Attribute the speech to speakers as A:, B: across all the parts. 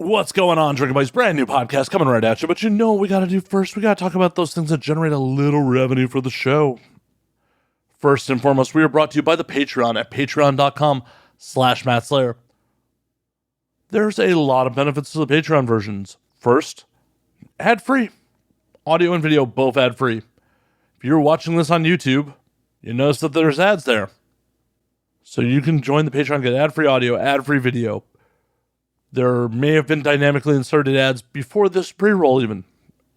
A: What's going on, Drinking Buddies? Brand new podcast coming right at you. But you know what we got to do first? We got to talk about those things that generate a little revenue for the show. First and foremost, we are brought to you by the Patreon at patreon.com/MattSlayer. There's a lot of benefits to the Patreon versions. First, ad-free. Audio and video, both ad-free. If you're watching this on YouTube, you notice that there's ads there. So you can join the Patreon, get ad-free audio, ad-free video. There may have been dynamically inserted ads before this pre-roll even.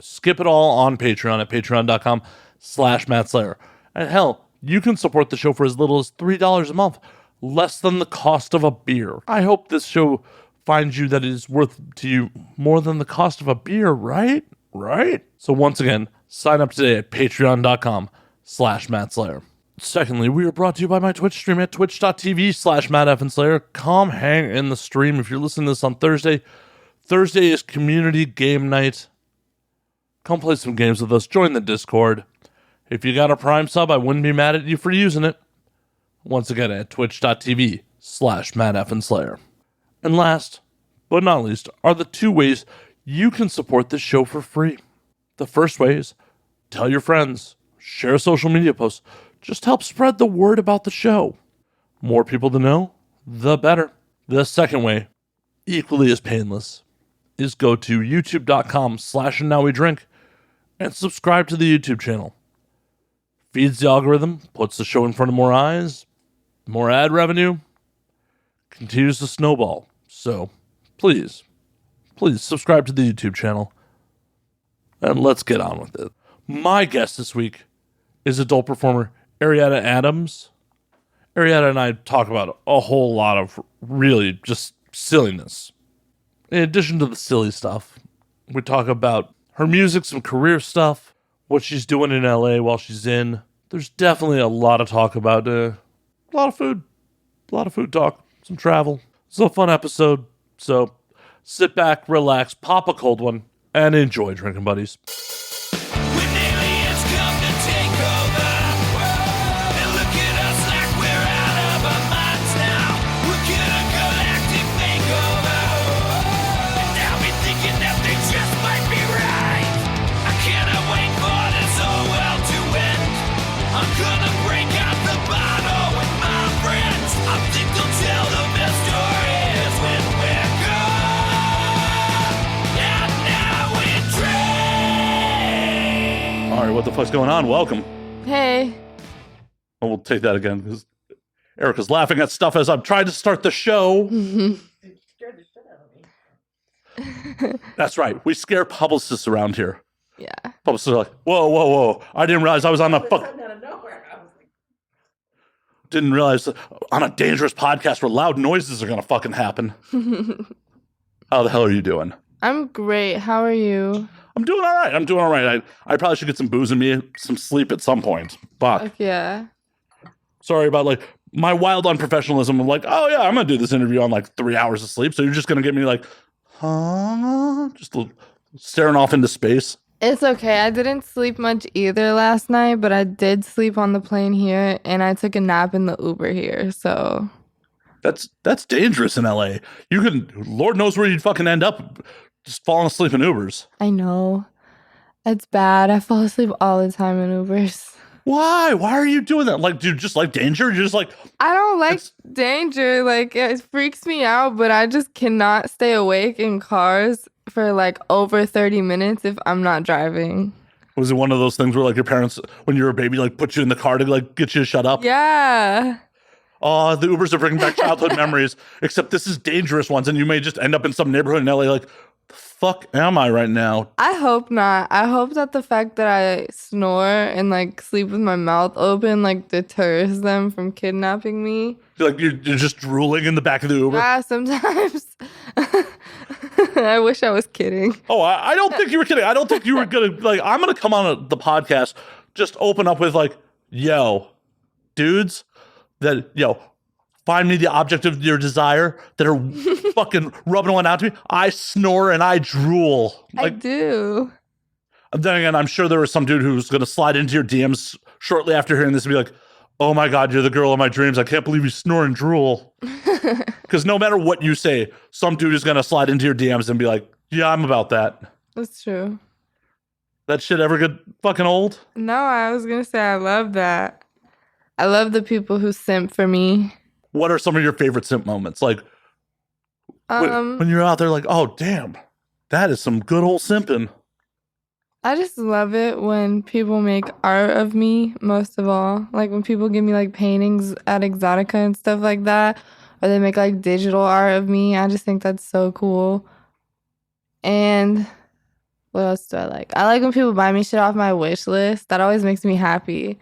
A: Skip it all on Patreon at patreon.com/MattSlayer. And hell, you can support the show for as little as $3 a month, less than the cost of a beer. I hope this show finds you that it is worth to you more than the cost of a beer, right? Right? So once again, sign up today at patreon.com/MattSlayer. Secondly, we are brought to you by my Twitch stream at twitch.tv/MattFandSlayer. Come hang in the stream. If you're listening to this on Thursday, Thursday is community game night. Come play some games with us. Join the Discord. If you got a Prime sub, I wouldn't be mad at you for using it. Once again, at twitch.tv/MattFandSlayer. And last, but not least, are the two ways you can support this show for free. The first way is tell your friends, share social media posts. Just help spread the word about the show. More people to know, the better. The second way, equally as painless, is go to youtube.com/andnowwedrink and subscribe to the YouTube channel. Feeds the algorithm, puts the show in front of more eyes, more ad revenue, continues to snowball. So please subscribe to the YouTube channel. And let's get on with it. My guest this week is adult performer Arietta Adams. Arietta and I talk about a whole lot of really just silliness. In addition to the silly stuff, we talk about her music, some career stuff, what she's doing in LA while she's in. There's definitely a lot of talk about a lot of food talk, some travel. It's a fun episode, so sit back, relax, pop a cold one, and enjoy, Drinking Buddies. What the fuck's going on? Welcome.
B: Hey.
A: Oh, we'll take that again because Erica's laughing at stuff as I'm trying to start the show.
C: You scared the shit out of me.
A: That's right. We scare publicists around here.
B: Yeah.
A: Publicists are like, whoa. I didn't realize I was on a fuck.
C: Out of nowhere. I was like,
A: Didn't realize on a dangerous podcast where loud noises are going to fucking happen. How the hell are you doing?
B: I'm great. How are you?
A: I'm doing all right. I probably should get some booze in me, some sleep at some point. But
B: Yeah.
A: sorry about like my wild unprofessionalism of like, oh yeah, I'm gonna do this interview on like 3 hours of sleep. So you're just gonna get me like, just staring off into space.
B: It's okay. I didn't sleep much either last night, but I did sleep on the plane here, and I took a nap in the Uber here. So
A: That's dangerous in LA. You can, Lord knows where you'd fucking end up. Just falling asleep in Ubers.
B: I know. It's bad. I fall asleep all the time in Ubers.
A: Why? Why are you doing that? Like, do you just like danger? You're just like...
B: I don't like danger. Like, it freaks me out, but I just cannot stay awake in cars for like over 30 minutes if I'm not driving.
A: Was it one of those things where like your parents, when you were a baby, like put you in the car to like get you to shut up?
B: Yeah.
A: Oh, the Ubers are bringing back childhood memories, except this is dangerous ones, and you may just end up in some neighborhood in LA like, the fuck am I right now?
B: I hope not. I hope that the fact that I snore and like sleep with my mouth open like deters them from kidnapping me.
A: Like you're just drooling in the back of the Uber?
B: Yeah, sometimes. I wish I was kidding.
A: Oh, I don't think you were kidding. I don't think you were gonna like. I'm gonna come on the podcast, just open up with like, yo, dudes, find me the object of your desire that are fucking rubbing one out to me. I snore and I drool.
B: I do.
A: Then again, I'm sure there was some dude who was going to slide into your DMs shortly after hearing this and be like, oh my God, you're the girl of my dreams. I can't believe you snore and drool. Because no matter what you say, some dude is going to slide into your DMs and be like, yeah, I'm about that.
B: That's true.
A: That shit ever get fucking old?
B: No, I was gonna say I love that. I love the people who simp for me.
A: What are some of your favorite simp moments? Like when you're out there like, oh, damn, that is some good old simping.
B: I just love it when people make art of me, most of all. Like when people give me like paintings at Exotica and stuff like that, or they make like digital art of me. I just think that's so cool. And what else do I like? I like when people buy me shit off my wish list. That always makes me happy.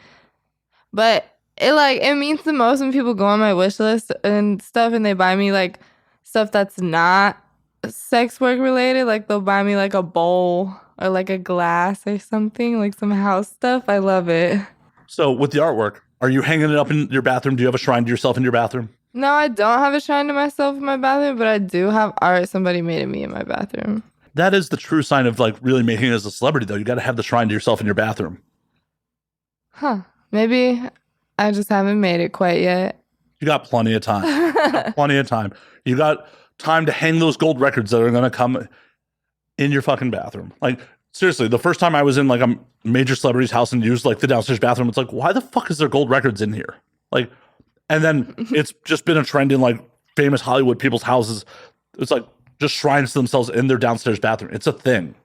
B: But it means the most when people go on my wish list and stuff and they buy me like stuff that's not sex work related. Like they'll buy me like a bowl or like a glass or something, like some house stuff. I love it.
A: So with the artwork, are you hanging it up in your bathroom? Do you have a shrine to yourself in your bathroom?
B: No, I don't have a shrine to myself in my bathroom, but I do have art somebody made of me in my bathroom.
A: That is the true sign of like really making it as a celebrity, though. You got to have the shrine to yourself in your bathroom.
B: Huh. Maybe I just haven't made it quite yet.
A: You got plenty of time. Plenty of time. You got time to hang those gold records that are going to come in your fucking bathroom. Like, seriously, the first time I was in like a major celebrity's house and used like the downstairs bathroom, it's like, why the fuck is there gold records in here? Like, and then it's just been a trend in like famous Hollywood people's houses. It's like just shrines to themselves in their downstairs bathroom. It's a thing.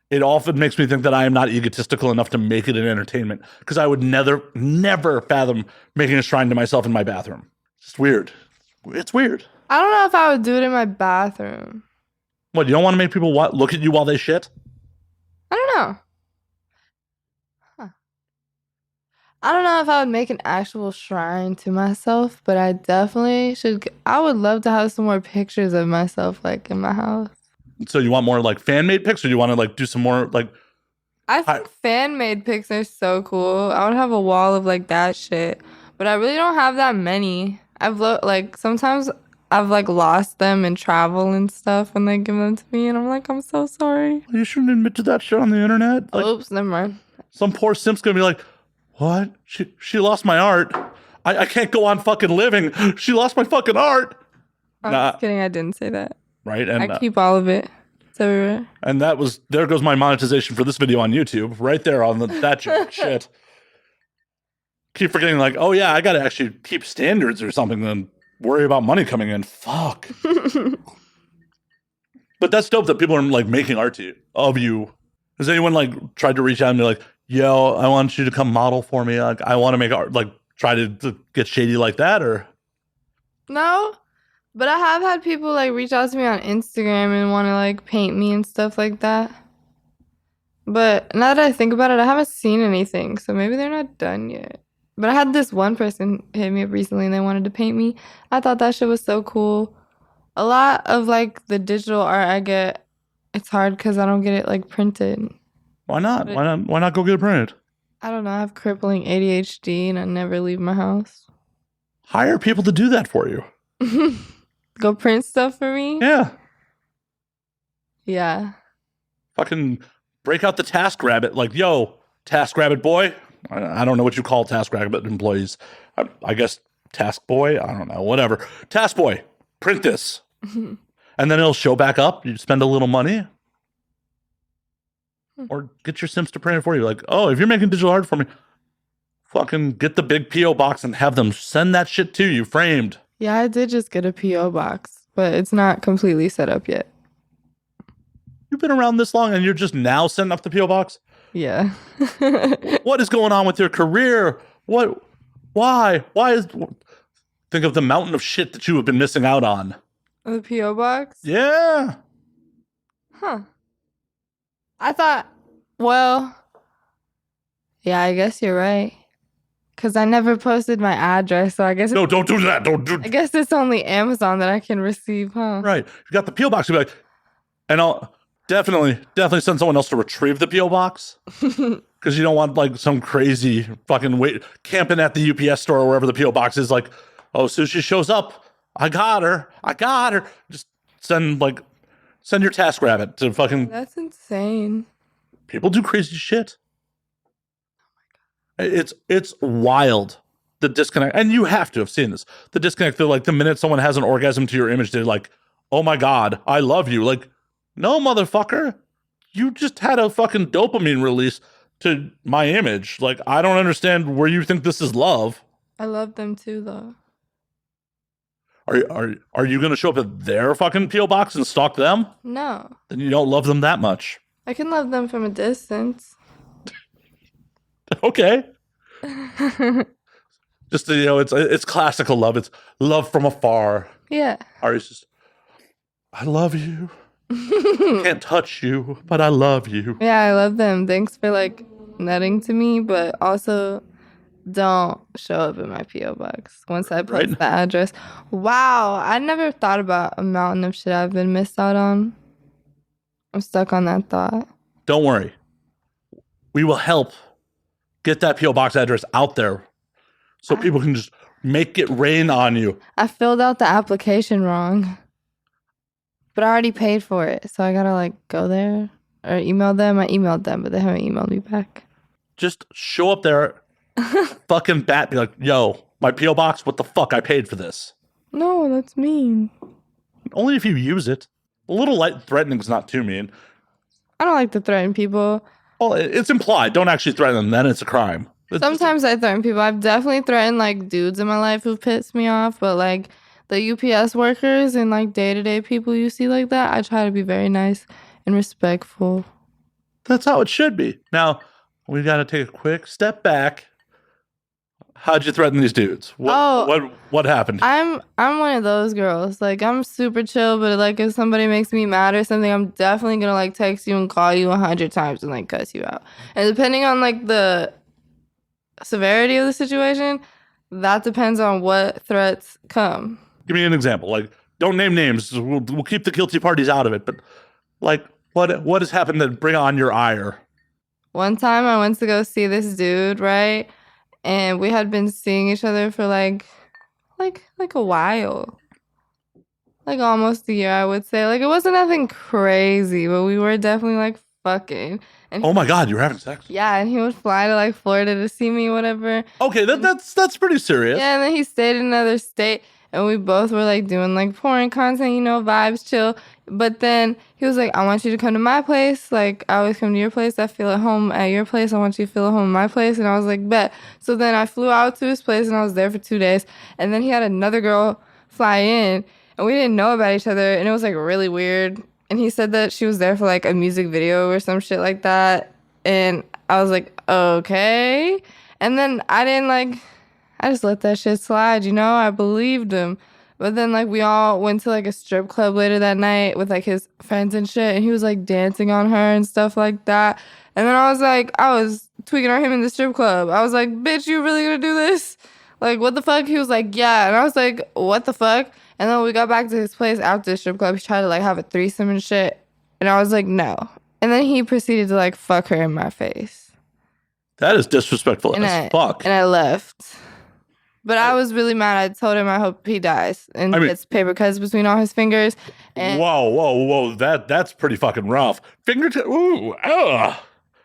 A: It often makes me think that I am not egotistical enough to make it an entertainment because I would never fathom making a shrine to myself in my bathroom. It's just weird. It's weird.
B: I don't know if I would do it in my bathroom.
A: What, you don't want to make people look at you while they shit?
B: I don't know. I don't know if I would make an actual shrine to myself, but I definitely should. I would love to have some more pictures of myself, like in my house.
A: So you want more like fan-made pics, or you want to like do some more like?
B: I think fan-made pics are so cool. I would have a wall of like that shit, but I really don't have that many. Sometimes I've like lost them in travel and stuff when they give them to me, and I'm like, I'm so sorry.
A: You shouldn't admit to that shit on the internet. Like,
B: oops, never mind.
A: Some poor simp's gonna be like, what? She lost my art. I can't go on fucking living. She lost my fucking art.
B: I'm just kidding. I didn't say that.
A: Right? And
B: I keep all of it. It's everywhere.
A: And there goes my monetization for this video on YouTube. Right there on that shit. Keep forgetting like, oh yeah, I gotta actually keep standards or something and worry about money coming in. Fuck. But that's dope that people are like making art of you. Has anyone like tried to reach out and be like, yo, I want you to come model for me. Like, I want to make art, like try to get shady like that, or?
B: No, but I have had people like reach out to me on Instagram and want to like paint me and stuff like that. But now that I think about it, I haven't seen anything, so maybe they're not done yet. But I had this one person hit me up recently and they wanted to paint me. I thought that shit was so cool. A lot of like the digital art I get, it's hard because I don't get it like printed.
A: Why not? Why not go get it printed?
B: I don't know. I have crippling ADHD and I never leave my house.
A: Hire people to do that for you.
B: Go print stuff for me?
A: Yeah.
B: Yeah.
A: Fucking break out the TaskRabbit. Like, yo, TaskRabbit boy. I don't know what you call TaskRabbit employees. I guess Task Boy. I don't know. Whatever. Task Boy, print this. And then it'll show back up. You spend a little money. Or get your Sims to print it for you. Like, oh, if you're making digital art for me, fucking get the big P.O. box and have them send that shit to you framed.
B: Yeah, I did just get a P.O. box, but it's not completely set up yet.
A: You've been around this long and you're just now setting up the P.O. box?
B: Yeah.
A: What is going on with your career? Why think of the mountain of shit that you have been missing out on.
B: The P.O. box?
A: Yeah.
B: Huh. I thought, well, yeah, I guess you're right. Because I never posted my address, so I guess...
A: No, don't do that.
B: I guess it's only Amazon that I can receive, huh?
A: Right. You got the P.O. box. You'll be like, and I'll definitely send someone else to retrieve the P.O. box. Because you don't want like some crazy fucking camping at the UPS store or wherever the P.O. box is. Like, oh, as soon as she shows up, I got her. Just send your TaskRabbit to fucking...
B: That's insane.
A: People do crazy shit. It's wild, the disconnect. And you have to have seen this. The disconnect, they're like, the minute someone has an orgasm to your image, they're like, oh my God, I love you. Like, no, motherfucker. You just had a fucking dopamine release to my image. Like, I don't understand where you think this is love.
B: I love them too, though.
A: Are you going to show up at their fucking P.O. box and stalk them?
B: No.
A: Then you don't love them that much.
B: I can love them from a distance.
A: Okay. Just, it's classical love. It's love from afar.
B: Yeah.
A: Ari's just, I love you. Can't touch you, but I love you.
B: Yeah, I love them. Thanks for like nutting to me, but also don't show up in my P.O. box once I post the address. Wow, I never thought about a mountain of shit I've been missed out on. I'm stuck on that thought.
A: Don't worry. We will help get that P.O. box address out there so people can just make it rain on you.
B: I filled out the application wrong. But I already paid for it, so I gotta like go there or email them. I emailed them, but they haven't emailed me back.
A: Just show up there, fucking bat, be like, yo, my P.O. box, what the fuck? I paid for this.
B: No, that's mean.
A: Only if you use it. A little light threatening is not too mean.
B: I don't like to threaten people.
A: Well, it's implied. Don't actually threaten them, then it's a crime.
B: Sometimes I threaten people. I've definitely threatened like dudes in my life who've pissed me off, but like the UPS workers and like day-to-day people you see like that, I try to be very nice and respectful.
A: That's how it should be. Now, we got to take a quick step back. How'd you threaten these dudes? What happened?
B: I'm one of those girls. Like, I'm super chill, but like if somebody makes me mad or something, I'm definitely gonna like text you and call you 100 times and like cuss you out. And depending on like the severity of the situation, that depends on what threats come.
A: Give me an example. Like, don't name names. We'll keep the guilty parties out of it. But like, what has happened to bring on your ire?
B: One time I went to go see this dude, right? And we had been seeing each other for like a while. Like almost a year, I would say. Like it wasn't nothing crazy, but we were definitely like fucking. And
A: oh my God, you're having sex?
B: Yeah, and he would fly to like Florida to see me, whatever.
A: Okay, that's pretty serious.
B: Yeah, and then he stayed in another state. And we both were like doing like porn content, vibes, chill. But then he was like, I want you to come to my place. Like, I always come to your place. I feel at home at your place. I want you to feel at home at my place. And I was like, bet. So then I flew out to his place and I was there for 2 days. And then he had another girl fly in and we didn't know about each other. And it was like really weird. And he said that she was there for like a music video or some shit like that. And I was like, okay. And then I just let that shit slide, I believed him. But then, like, we all went to, like, a strip club later that night with, like, his friends and shit. And he was, like, dancing on her and stuff like that. And then I was tweaking on him in the strip club. I was like, bitch, you really gonna do this? Like, what the fuck? He was like, yeah. And I was like, what the fuck? And then when we got back to his place after the strip club, he tried to, like, have a threesome and shit. And I was like, no. And then he proceeded to, like, fuck her in my face.
A: That is disrespectful as fuck.
B: And I left. But I was really mad. I told him I hope he dies and gets paper cuts between all his fingers. And
A: whoa. That's pretty fucking rough. Ooh, ugh.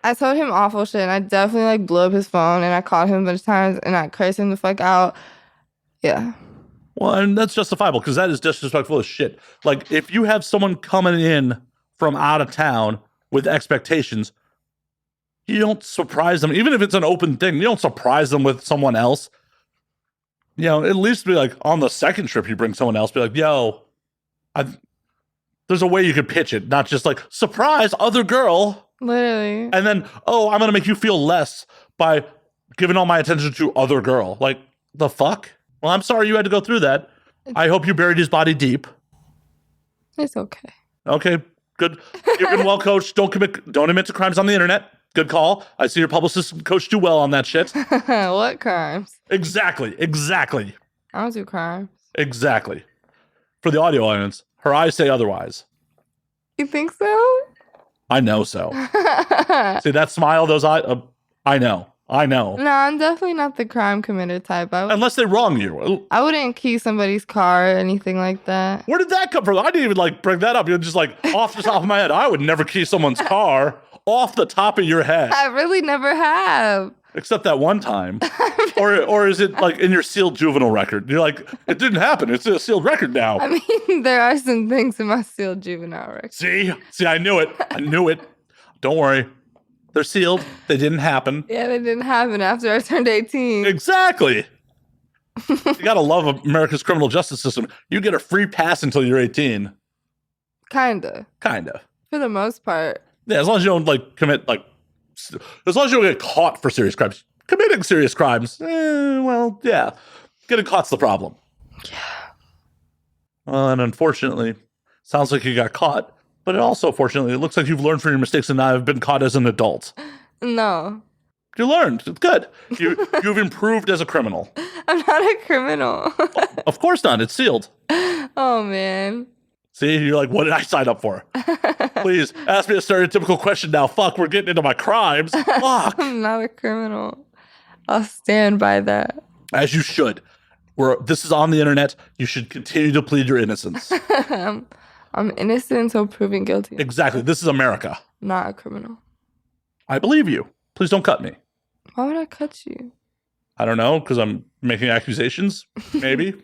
B: I told him awful shit. And I definitely like blew up his phone. And I called him a bunch of times. And I cursed him the fuck out. Yeah.
A: Well, and that's justifiable because that is disrespectful as shit. Like, if you have someone coming in from out of town with expectations, you don't surprise them. Even if it's an open thing, you don't surprise them with someone else. At least be like, on the second trip, you bring someone else, be like, yo, there's a way you could pitch it, not just like, surprise, other girl.
B: Literally.
A: And then, I'm going to make you feel less by giving all my attention to other girl. Like, the fuck? Well, I'm sorry you had to go through that. I hope you buried his body deep.
B: It's okay.
A: Okay, good. You've been well coached. Don't admit to crimes on the internet. Good call. I see your publicist coached you well on that shit.
B: What crimes?
A: Exactly.
B: I don't do crimes.
A: Exactly. For the audio audience, her eyes say otherwise.
B: You think so?
A: I know so. See that smile, those eyes? I know.
B: No, I'm definitely not the crime committer type.
A: Unless they wrong you.
B: I wouldn't key somebody's car or anything like that.
A: Where did that come from? I didn't even bring that up. You're just off the top of my head. I would never key someone's car. Off the top of your head.
B: I really never have.
A: Except that one time. Or is it like in your sealed juvenile record? You're like, it didn't happen. It's a sealed record now.
B: I mean, there are some things in my sealed juvenile record.
A: See, I knew it. Don't worry. They're sealed. They didn't happen.
B: Yeah, they didn't happen after I turned 18.
A: Exactly. You gotta love America's criminal justice system. You get a free pass until you're 18.
B: Kinda. For the most part.
A: Yeah, as long as you don't like commit as long as you don't get caught for serious crimes. Committing serious crimes, well, yeah. Getting caught's the problem.
B: Yeah.
A: Well, and unfortunately, sounds like you got caught, but it also, fortunately, it looks like you've learned from your mistakes and now have been caught as an adult.
B: No.
A: You learned. It's good. You've improved as a criminal.
B: I'm not a criminal.
A: Of course not. It's sealed.
B: Oh, man.
A: See, you're like, what did I sign up for? Please, ask me a stereotypical question now. Fuck, we're getting into my crimes. Fuck.
B: I'm not a criminal. I'll stand by that.
A: As you should. This is on the internet. You should continue to plead your innocence.
B: I'm innocent until proven guilty.
A: Exactly. This is America.
B: Not a criminal.
A: I believe you. Please don't cut me.
B: Why would I cut you?
A: I don't know, because I'm making accusations, maybe.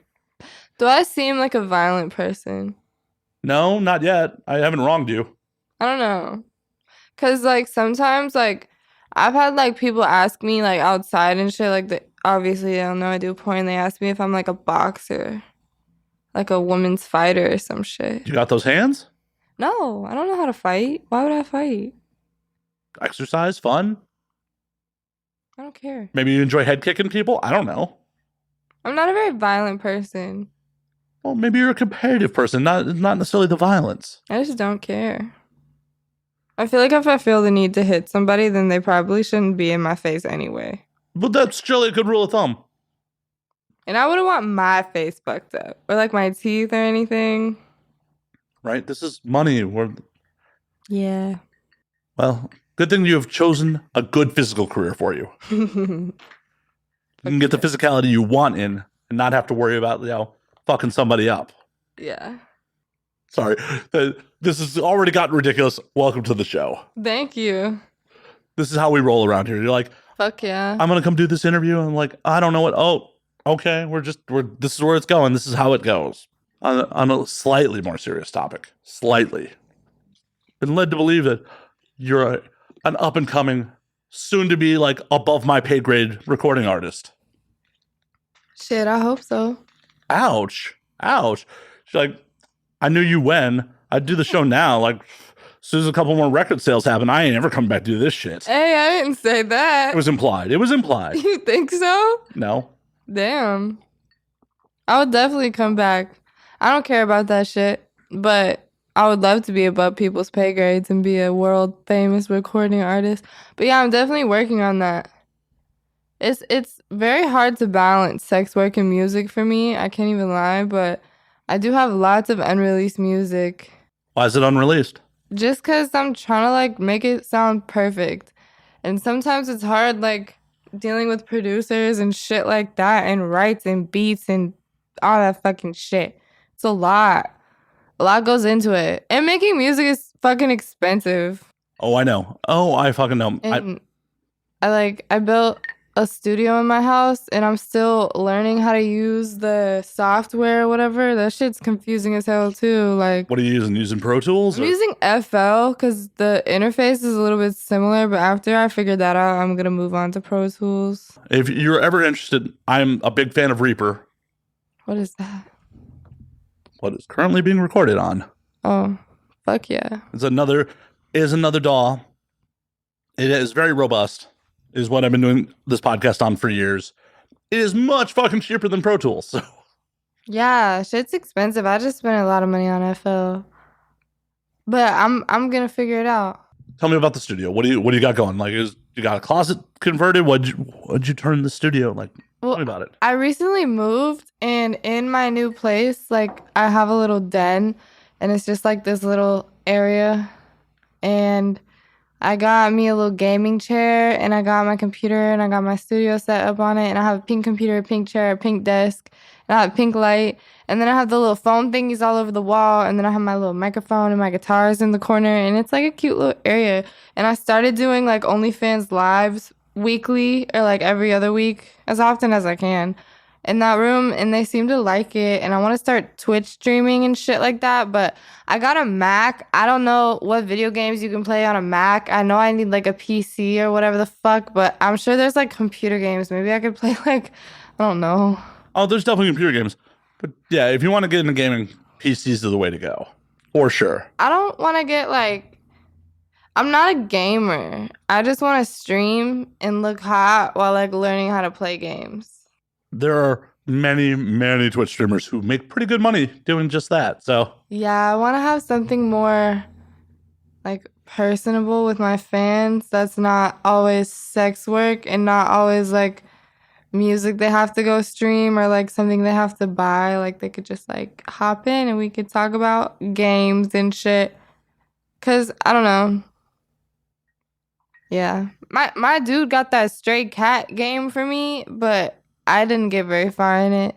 B: Do I seem like a violent person?
A: No, not yet. I haven't wronged you.
B: I don't know. Because, like, sometimes, like, I've had, like, people ask me, like, outside and shit, like, obviously, they don't know I do porn. They ask me if I'm, like, a boxer. Like a woman's fighter or some shit.
A: You got those hands?
B: No, I don't know how to fight. Why would I fight?
A: Exercise, fun?
B: I don't care.
A: Maybe you enjoy head kicking people? I don't know.
B: I'm not a very violent person.
A: Well, maybe you're a competitive person, not necessarily the violence.
B: I just don't care. I feel like if I feel the need to hit somebody, then they probably shouldn't be in my face anyway.
A: But that's surely a good rule of thumb.
B: And I wouldn't want my face fucked up. Or like my teeth or anything.
A: Right? This is money.
B: Yeah.
A: Well, good thing you have chosen a good physical career for you. You can get the physicality you want in and not have to worry about, fucking somebody up.
B: Yeah.
A: Sorry. This has already gotten ridiculous. Welcome to the show.
B: Thank you.
A: This is how we roll around here. You're like,
B: fuck yeah.
A: I'm going to come do this interview. I'm like, I don't know what. Oh, okay. This is where it's going. This is how it goes. On a slightly more serious topic. Slightly. Been led to believe that you're an up and coming, soon to be like above my pay grade recording artist.
B: Shit, I hope so.
A: Ouch. She's like, I knew you when. I'd do the show now. Like, as soon as a couple more record sales happen, I ain't ever coming back to do this shit.
B: Hey, I didn't say that.
A: It was implied.
B: You think so?
A: No.
B: Damn. I would definitely come back. I don't care about that shit, but I would love to be above people's pay grades and be a world famous recording artist. But yeah, I'm definitely working on that. It's very hard to balance sex work and music for me. I can't even lie, but I do have lots of unreleased music.
A: Why is it unreleased?
B: Just because I'm trying to, like, make it sound perfect. And sometimes it's hard, like, dealing with producers and shit like that and rights and beats and all that fucking shit. It's a lot. A lot goes into it. And making music is fucking expensive.
A: Oh, I know. Oh, I fucking know.
B: And I built a studio in my house and I'm still learning how to use the software or whatever. That shit's confusing as hell too. Like,
A: what are you using? Using Pro Tools?
B: I'm using FL because the interface is a little bit similar, but after I figured that out, I'm gonna move on to Pro Tools.
A: If you're ever interested, I'm a big fan of Reaper.
B: What is that?
A: What is currently being recorded on.
B: Oh, fuck yeah.
A: Is another DAW. It is very robust. It is what I've been doing this podcast on for years. It is much fucking cheaper than Pro Tools. So.
B: Yeah, shit's expensive. I just spent a lot of money on FL. But I'm gonna figure it out.
A: Tell me about the studio. What do you got going? Like, you got a closet converted? What'd you turn the studio like?
B: Well,
A: tell me about it.
B: I recently moved, and in my new place, like, I have a little den, and it's just like this little area, and I got me a little gaming chair, and I got my computer, and I got my studio set up on it, and I have a pink computer, a pink chair, a pink desk, and I have a pink light, and then I have the little phone thingies all over the wall, and then I have my little microphone and my guitars in the corner, and it's like a cute little area. And I started doing like OnlyFans lives weekly or like every other week, as often as I can, in that room, and they seem to like it. And I want to start Twitch streaming and shit like that, but I got a Mac. I don't know what video games you can play on a Mac. I know I need like a PC or whatever the fuck, but I'm sure there's like computer games. Maybe I could play like, I don't know.
A: Oh, there's definitely computer games. But yeah, if you want to get into gaming, PCs are the way to go. For sure.
B: I don't want to get like, I'm not a gamer. I just want to stream and look hot while like learning how to play games.
A: There are many, many Twitch streamers who make pretty good money doing just that. So
B: Yeah, I want to have something more like personable with my fans that's not always sex work and not always like music they have to go stream or like something they have to buy. Like they could just like hop in and we could talk about games and shit. Cause I don't know. Yeah. My dude got that stray cat game for me, but I didn't get very far in it.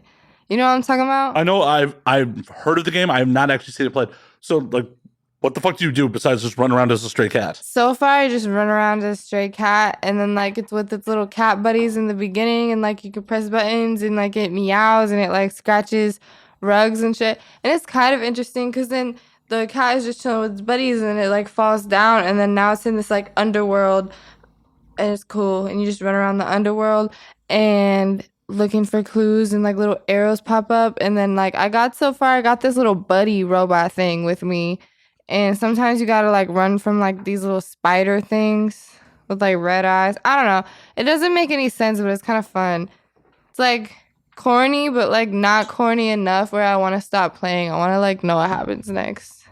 B: You know what I'm talking about?
A: I know I've heard of the game. I have not actually seen it played. So like, what the fuck do you do besides just run around as a stray cat?
B: So far, I just run around as a stray cat, and then like it's with its little cat buddies in the beginning, and like you can press buttons, and like it meows, and it like scratches rugs and shit. And it's kind of interesting because then the cat is just chilling with its buddies, and it like falls down, and then now it's in this like underworld, and it's cool. And you just run around the underworld and looking for clues, and like little arrows pop up, and then like I got this little buddy robot thing with me. And sometimes you gotta like run from like these little spider things with like red eyes. I don't know. It doesn't make any sense, but it's kind of fun. It's like corny, but like not corny enough where I want to stop playing. I want to like know what happens next.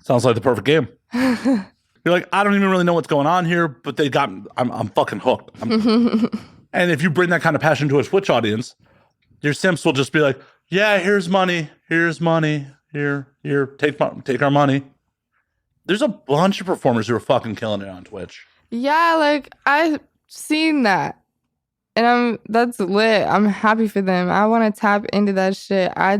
A: Sounds like the perfect game. You're like, I don't even really know what's going on here, but I'm fucking hooked. And if you bring that kind of passion to a Twitch audience, your simps will just be like, yeah, here's money, here, take our money. There's a bunch of performers who are fucking killing it on Twitch.
B: Yeah, like I've seen that. And that's lit. I'm happy for them. I want to tap into that shit. I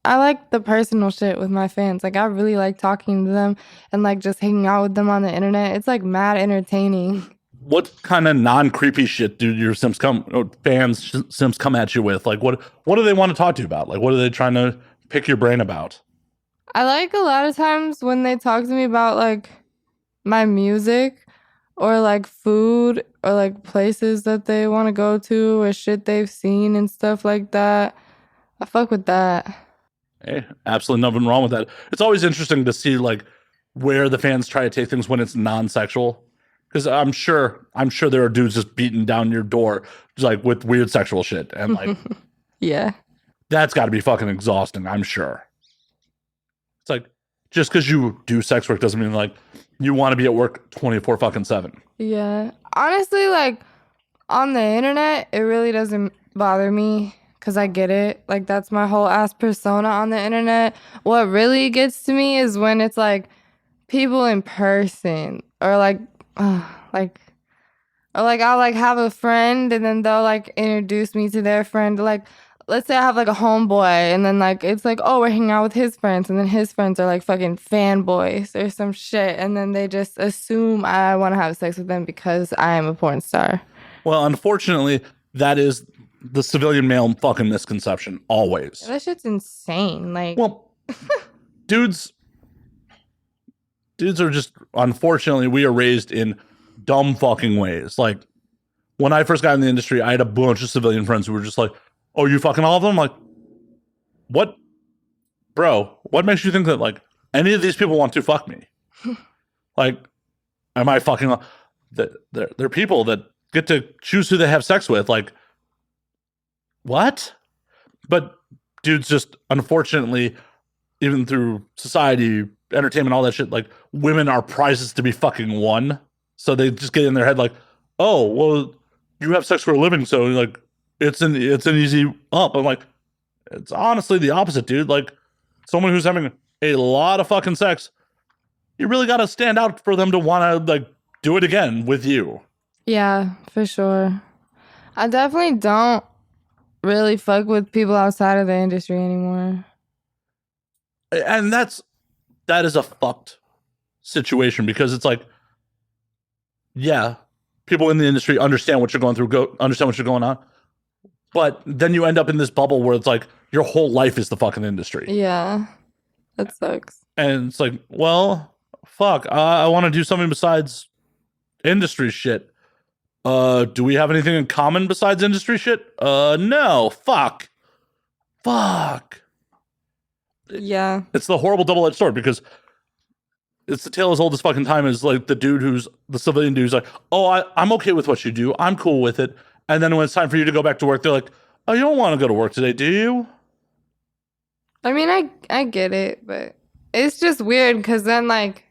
B: like the personal shit with my fans. Like I really like talking to them and like just hanging out with them on the internet. It's like mad entertaining.
A: What kind of non-creepy shit do your Sims come at you with? Like what do they want to talk to you about? Like what are they trying to pick your brain about?
B: I like a lot of times when they talk to me about like my music or like food or like places that they want to go to or shit they've seen and stuff like that. I fuck with that.
A: Hey, absolutely nothing wrong with that. It's always interesting to see like where the fans try to take things when it's non-sexual. Because I'm sure there are dudes just beating down your door just like with weird sexual shit. And like
B: yeah.
A: That's gotta be fucking exhausting, I'm sure. It's like, just because you do sex work doesn't mean like you want to be at work 24 fucking 7.
B: Yeah. Honestly, like on the internet, it really doesn't bother me because I get it. Like that's my whole ass persona on the internet. What really gets to me is when it's like people in person or like I'll like have a friend and then they'll like introduce me to their friend. Like let's say I have like a homeboy and then like it's like, oh, we're hanging out with his friends and then his friends are like fucking fanboys or some shit and then they just assume I want to have sex with them because I am a porn star.
A: Well, unfortunately, that is the civilian male fucking misconception always.
B: That shit's insane. Like,
A: well, dudes are just, unfortunately, we are raised in dumb fucking ways. Like when I first got in the industry, I had a bunch of civilian friends who were just like, oh, you fucking all of them? I'm like, what? Bro, what makes you think that, like, any of these people want to fuck me? Like, am I fucking... They're people that get to choose who they have sex with. Like, what? But dudes just, unfortunately, even through society, entertainment, all that shit, like, women are prizes to be fucking won. So they just get in their head like, oh, well, you have sex for a living, so, like, it's an easy up. I'm like, it's honestly the opposite, dude. Like, someone who's having a lot of fucking sex, you really got to stand out for them to want to, like, do it again with you.
B: Yeah, for sure. I definitely don't really fuck with people outside of the industry anymore.
A: And that is a fucked situation because it's like, yeah, people in the industry understand what you're going through, understand what you're going on. But then you end up in this bubble where it's like your whole life is the fucking industry.
B: Yeah. That sucks.
A: And it's like, well, fuck, I want to do something besides industry shit. Do we have anything in common besides industry shit? No. Fuck.
B: Yeah.
A: It's the horrible double-edged sword because it's the tale as old as fucking time is like the dude who's the civilian dude who's like, oh, I'm okay with what you do. I'm cool with it. And then when it's time for you to go back to work, they're like, oh, you don't want to go to work today, do you?
B: I mean, I get it, but it's just weird because then, like,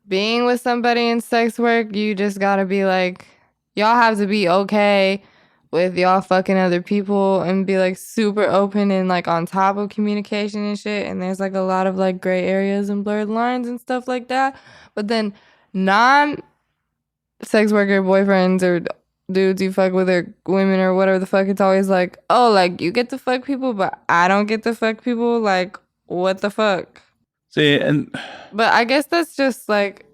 B: being with somebody in sex work, you just gotta be like, y'all have to be okay with y'all fucking other people and be, like, super open and, like, on top of communication and shit. And there's, like, a lot of, like, gray areas and blurred lines and stuff like that. But then non-sex worker boyfriends or dudes you fuck with or women or whatever the fuck, it's always like, oh, like, you get to fuck people, but I don't get to fuck people. Like, what the fuck?
A: See, and
B: But I guess that's just like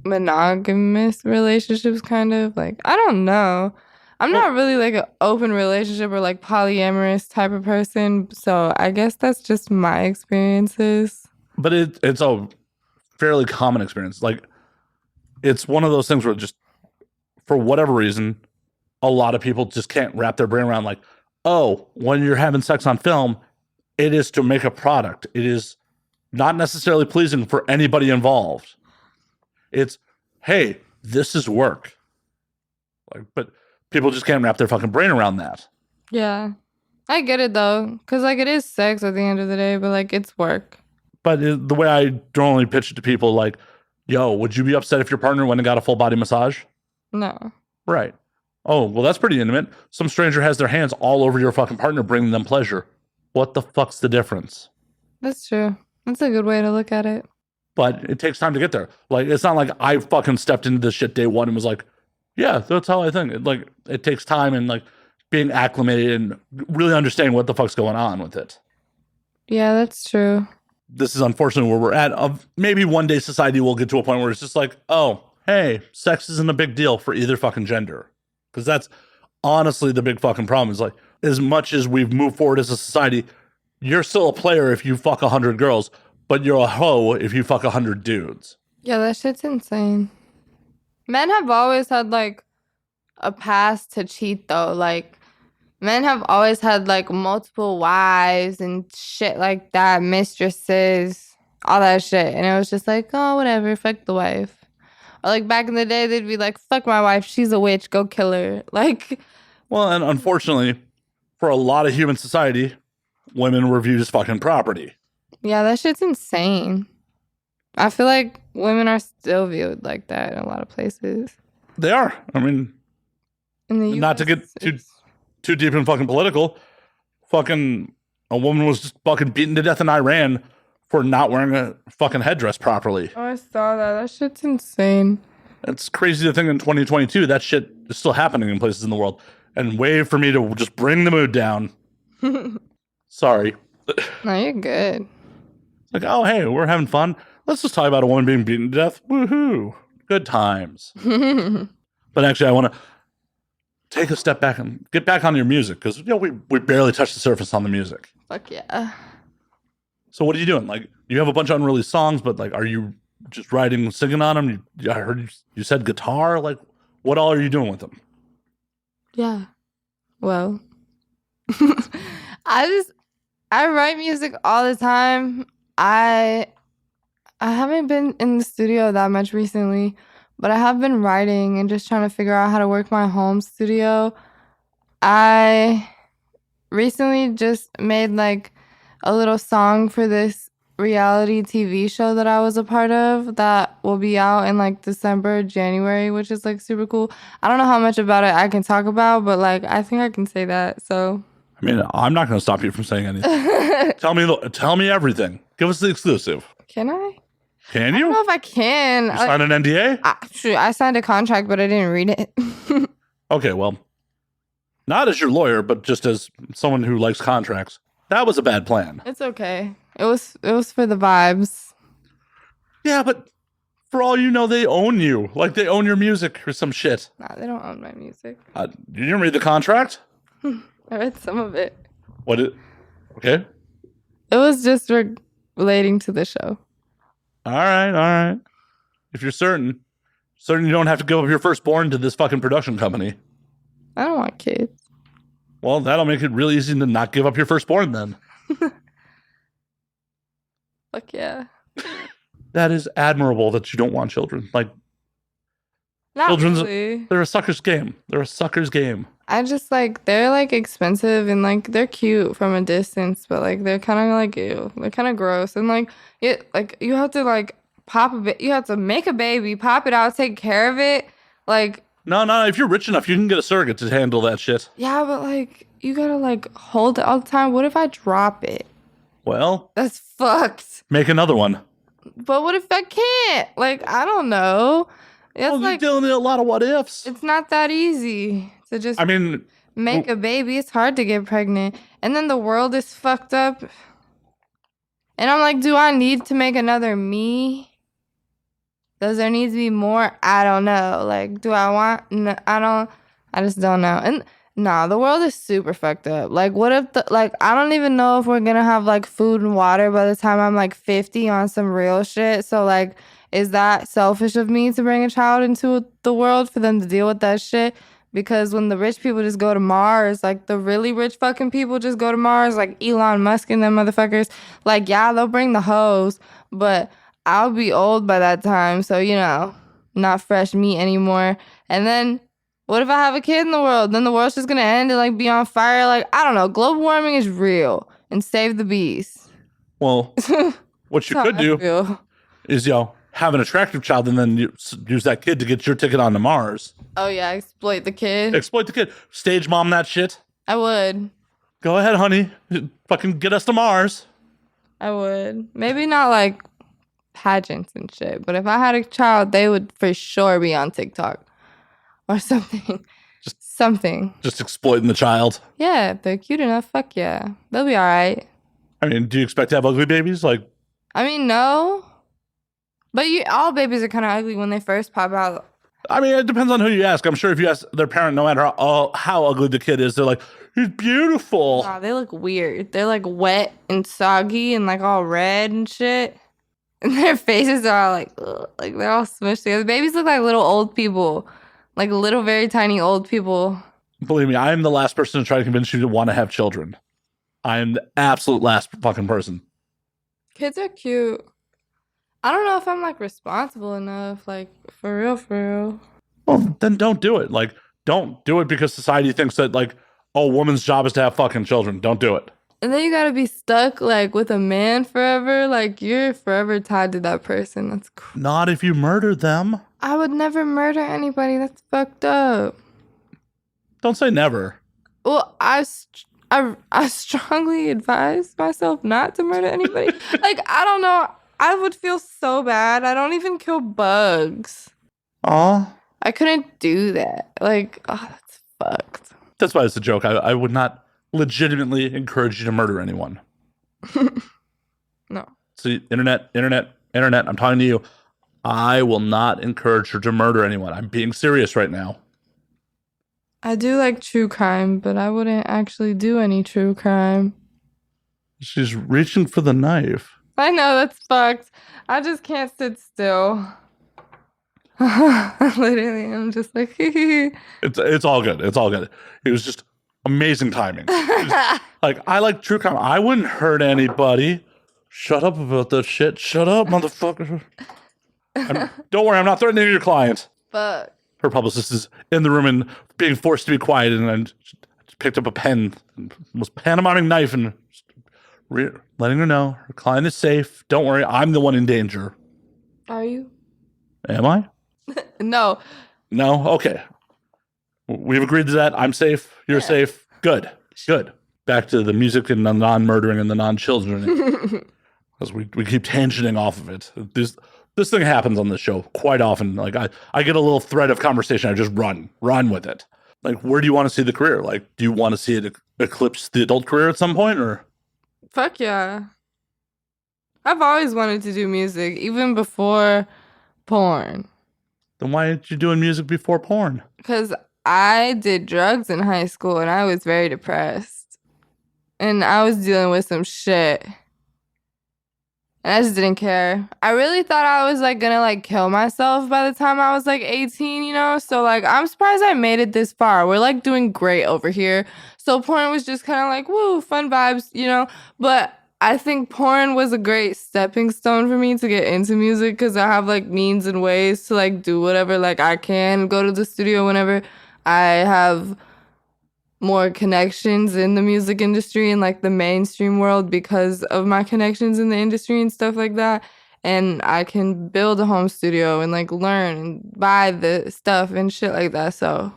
B: monogamous relationships, kind of. Like, I don't know. I'm not really like an open relationship or like polyamorous type of person. So I guess that's just my experiences.
A: but it's a fairly common experience. Like, it's one of those things where just for whatever reason, a lot of people just can't wrap their brain around like, oh, when you're having sex on film, it is to make a product. It is not necessarily pleasing for anybody involved. It's, hey, this is work. Like, but people just can't wrap their fucking brain around that.
B: Yeah. I get it though. Cause like it is sex at the end of the day, but like it's work.
A: But the way I normally pitch it to people, like, yo, would you be upset if your partner went and got a full body massage?
B: No.
A: Right. Oh, well, that's pretty intimate. Some stranger has their hands all over your fucking partner, bringing them pleasure. What the fuck's the difference?
B: That's true. That's a good way to look at it.
A: But it takes time to get there. Like, it's not like I fucking stepped into this shit day one and was like, yeah, that's how I think. It takes time and like being acclimated and really understanding what the fuck's going on with it.
B: Yeah, that's true.
A: This is unfortunately where we're at. Maybe one day society will get to a point where it's just like, oh, hey, sex isn't a big deal for either fucking gender. Because that's honestly the big fucking problem. Is like, as much as we've moved forward as a society, you're still a player if you fuck 100 girls, but you're a hoe if you fuck 100 dudes.
B: Yeah, that shit's insane. Men have always had like a past to cheat though. Like, men have always had like multiple wives and shit like that, mistresses, all that shit. And it was just like, oh, whatever, fuck the wife. Or like back in the day, they'd be like, fuck my wife, she's a witch, go kill her. Like,
A: well, and unfortunately, for a lot of human society, women were viewed as fucking property.
B: yeah, that shit's insane. I feel like women are still viewed like that in a lot of places.
A: They are. I mean,
B: In the
A: not to get too deep and fucking political, fucking a woman was just fucking beaten to death in Iran for not wearing a fucking headdress properly.
B: Oh, I saw that. That shit's insane.
A: It's crazy to think in 2022 that shit is still happening in places in the world. And wait for me to just bring the mood down. Sorry.
B: No, you're good.
A: Like, oh, hey, we're having fun. Let's just talk about a woman being beaten to death. Woohoo. Good times. But actually, I want to take a step back and get back on your music because, you know, we barely touched the surface on the music.
B: Fuck yeah.
A: So what are you doing? Like, you have a bunch of unreleased songs, but like, are you just writing, singing on them? I heard you said guitar. Like, what all are you doing with them?
B: Yeah. Well, I write music all the time. I haven't been in the studio that much recently, but I have been writing and just trying to figure out how to work my home studio. I recently just made like a little song for this reality TV show that I was a part of that will be out in like December, January, which is like super cool. I don't know how much about it I can talk about, but like I think I can say that. So
A: I mean, I'm not going to stop you from saying anything. Tell me everything. Give us the exclusive.
B: Can I?
A: Can
B: I don't
A: you?
B: know if I can.
A: You signed an NDA?
B: I signed a contract, but I didn't read it.
A: Okay, well, not as your lawyer, but just as someone who likes contracts. That was a bad plan.
B: It's okay. It was for the vibes.
A: Yeah, but For all you know, they own you. Like they own your music or some shit.
B: Nah, they don't own my music.
A: You didn't read the contract?
B: I read some of it.
A: Okay.
B: It was just relating to the show.
A: All right. If you're certain you don't have to give up your firstborn to this fucking production company.
B: I don't want kids.
A: Well, that'll make it really easy to not give up your firstborn then.
B: Fuck yeah.
A: That is admirable that you don't want children. Like,
B: Not really.
A: they're a sucker's game.
B: I just like, they're like expensive and like they're cute from a distance, but like they're kind of like, ew. They're kind of gross. And like, you have to like you have to make a baby, pop it out, take care of it. Like,
A: no, if you're rich enough, you can get a surrogate to handle that shit.
B: yeah, but like, you gotta like hold it all the time. What if I drop it?
A: Well,
B: That's fucked.
A: make another one.
B: But what if I can't? Like, I don't know. It's
A: You're
B: like,
A: dealing with a lot of what ifs.
B: it's not that easy to just
A: I mean,
B: make a baby. It's hard to get pregnant. And then the world is fucked up. And I'm like, do I need to make another me? Does there need to be more? I don't know. Like, do I want? No, I just don't know. And no, the world is super fucked up. Like, what if I don't even know if we're gonna have like food and water by the time I'm like 50 on some real shit. So like, is that selfish of me to bring a child into the world for them to deal with that shit? Because when the rich people just go to Mars, like the really rich fucking people just go to Mars, like Elon Musk and them motherfuckers, like, yeah, they'll bring the hoes, but I'll be old by that time. So, you know, not fresh meat anymore. And then what if I have a kid in the world? Then the world's just going to end and like be on fire. Like, I don't know. Global warming is real, and save the bees.
A: well, what you could do is, have an attractive child and then use that kid to get your ticket onto Mars.
B: Oh, yeah. Exploit the kid.
A: Exploit the kid. Stage mom that shit.
B: I would.
A: Go ahead, honey. Fucking get us to Mars.
B: I would. Maybe not like pageants and shit, but if I had a child, they would for sure be on TikTok or something. Something.
A: Just exploiting the child.
B: Yeah, if they're cute enough, fuck yeah. They'll be all right.
A: I mean, do you expect to have ugly babies? Like,
B: I mean, no. But all babies are kind of ugly when they first pop out.
A: I mean, it depends on who you ask. I'm sure if you ask their parent, no matter how ugly the kid is, they're like, he's beautiful.
B: Nah, they look weird. They're like wet and soggy and like all red and shit. And their faces are all like, ugh, like they're all smushed together. Babies look like little old people. Like little, very tiny old people.
A: Believe me, I am the last person to try to convince you to want to have children. I am the absolute last fucking person.
B: Kids are cute. I don't know if I'm like responsible enough, like for real.
A: Well, then don't do it. Like, don't do it because society thinks that like, oh, woman's job is to have fucking children. Don't do it.
B: And then you gotta be stuck like with a man forever. Like you're forever tied to that person. That's crazy.
A: Not if you murder them.
B: I would never murder anybody. That's fucked up.
A: Don't say never.
B: Well, I strongly advise myself not to murder anybody. Like, I don't know. I would feel so bad. I don't even kill bugs.
A: Aw.
B: I couldn't do that. Like, oh, that's fucked.
A: That's why it's a joke. I would not legitimately encourage you to murder anyone.
B: No.
A: See, internet, I'm talking to you. I will not encourage her to murder anyone. I'm being serious right now.
B: I do like true crime, but I wouldn't actually do any true crime.
A: She's reaching for the knife.
B: I know, that's fucked. I just can't sit still. Literally, I'm just like,
A: It's all good. It's all good. It was just amazing timing. Like, I like true crime. I wouldn't hurt anybody. Shut up about that shit. Shut up, motherfucker. Don't worry, I'm not threatening your client.
B: Fuck.
A: Her publicist is in the room and being forced to be quiet, and I just picked up a pen and was pantomiming knife and letting her know her client is safe. Don't worry, I'm the one in danger.
B: Are you?
A: Am I?
B: No.
A: No? Okay. We've agreed to that. I'm safe. You're safe. Good. Back to the music and the non-murdering and the non-children. Because we keep tangenting off of it. This thing happens on this show quite often. Like, I get a little thread of conversation. I just run with it. Like, where do you want to see the career? Like, do you want to see it eclipse the adult career at some point, or?
B: Fuck yeah. I've always wanted to do music, even before Porn.
A: Then why aren't you doing music before porn?
B: Because I did drugs in high school and I was very depressed. And I was dealing with some shit. And I just didn't care. I really thought I was like gonna like kill myself by the time I was like 18, you know? So like I'm surprised I made it this far. We're like doing great over here. So porn was just kind of like, woo, fun vibes, you know? But I think porn was a great stepping stone for me to get into music because I have like means and ways to like do whatever like I can, go to the studio whenever I have more connections in the music industry and like the mainstream world because of my connections in the industry and stuff like that. And I can build a home studio and like learn and buy the stuff and shit like that. So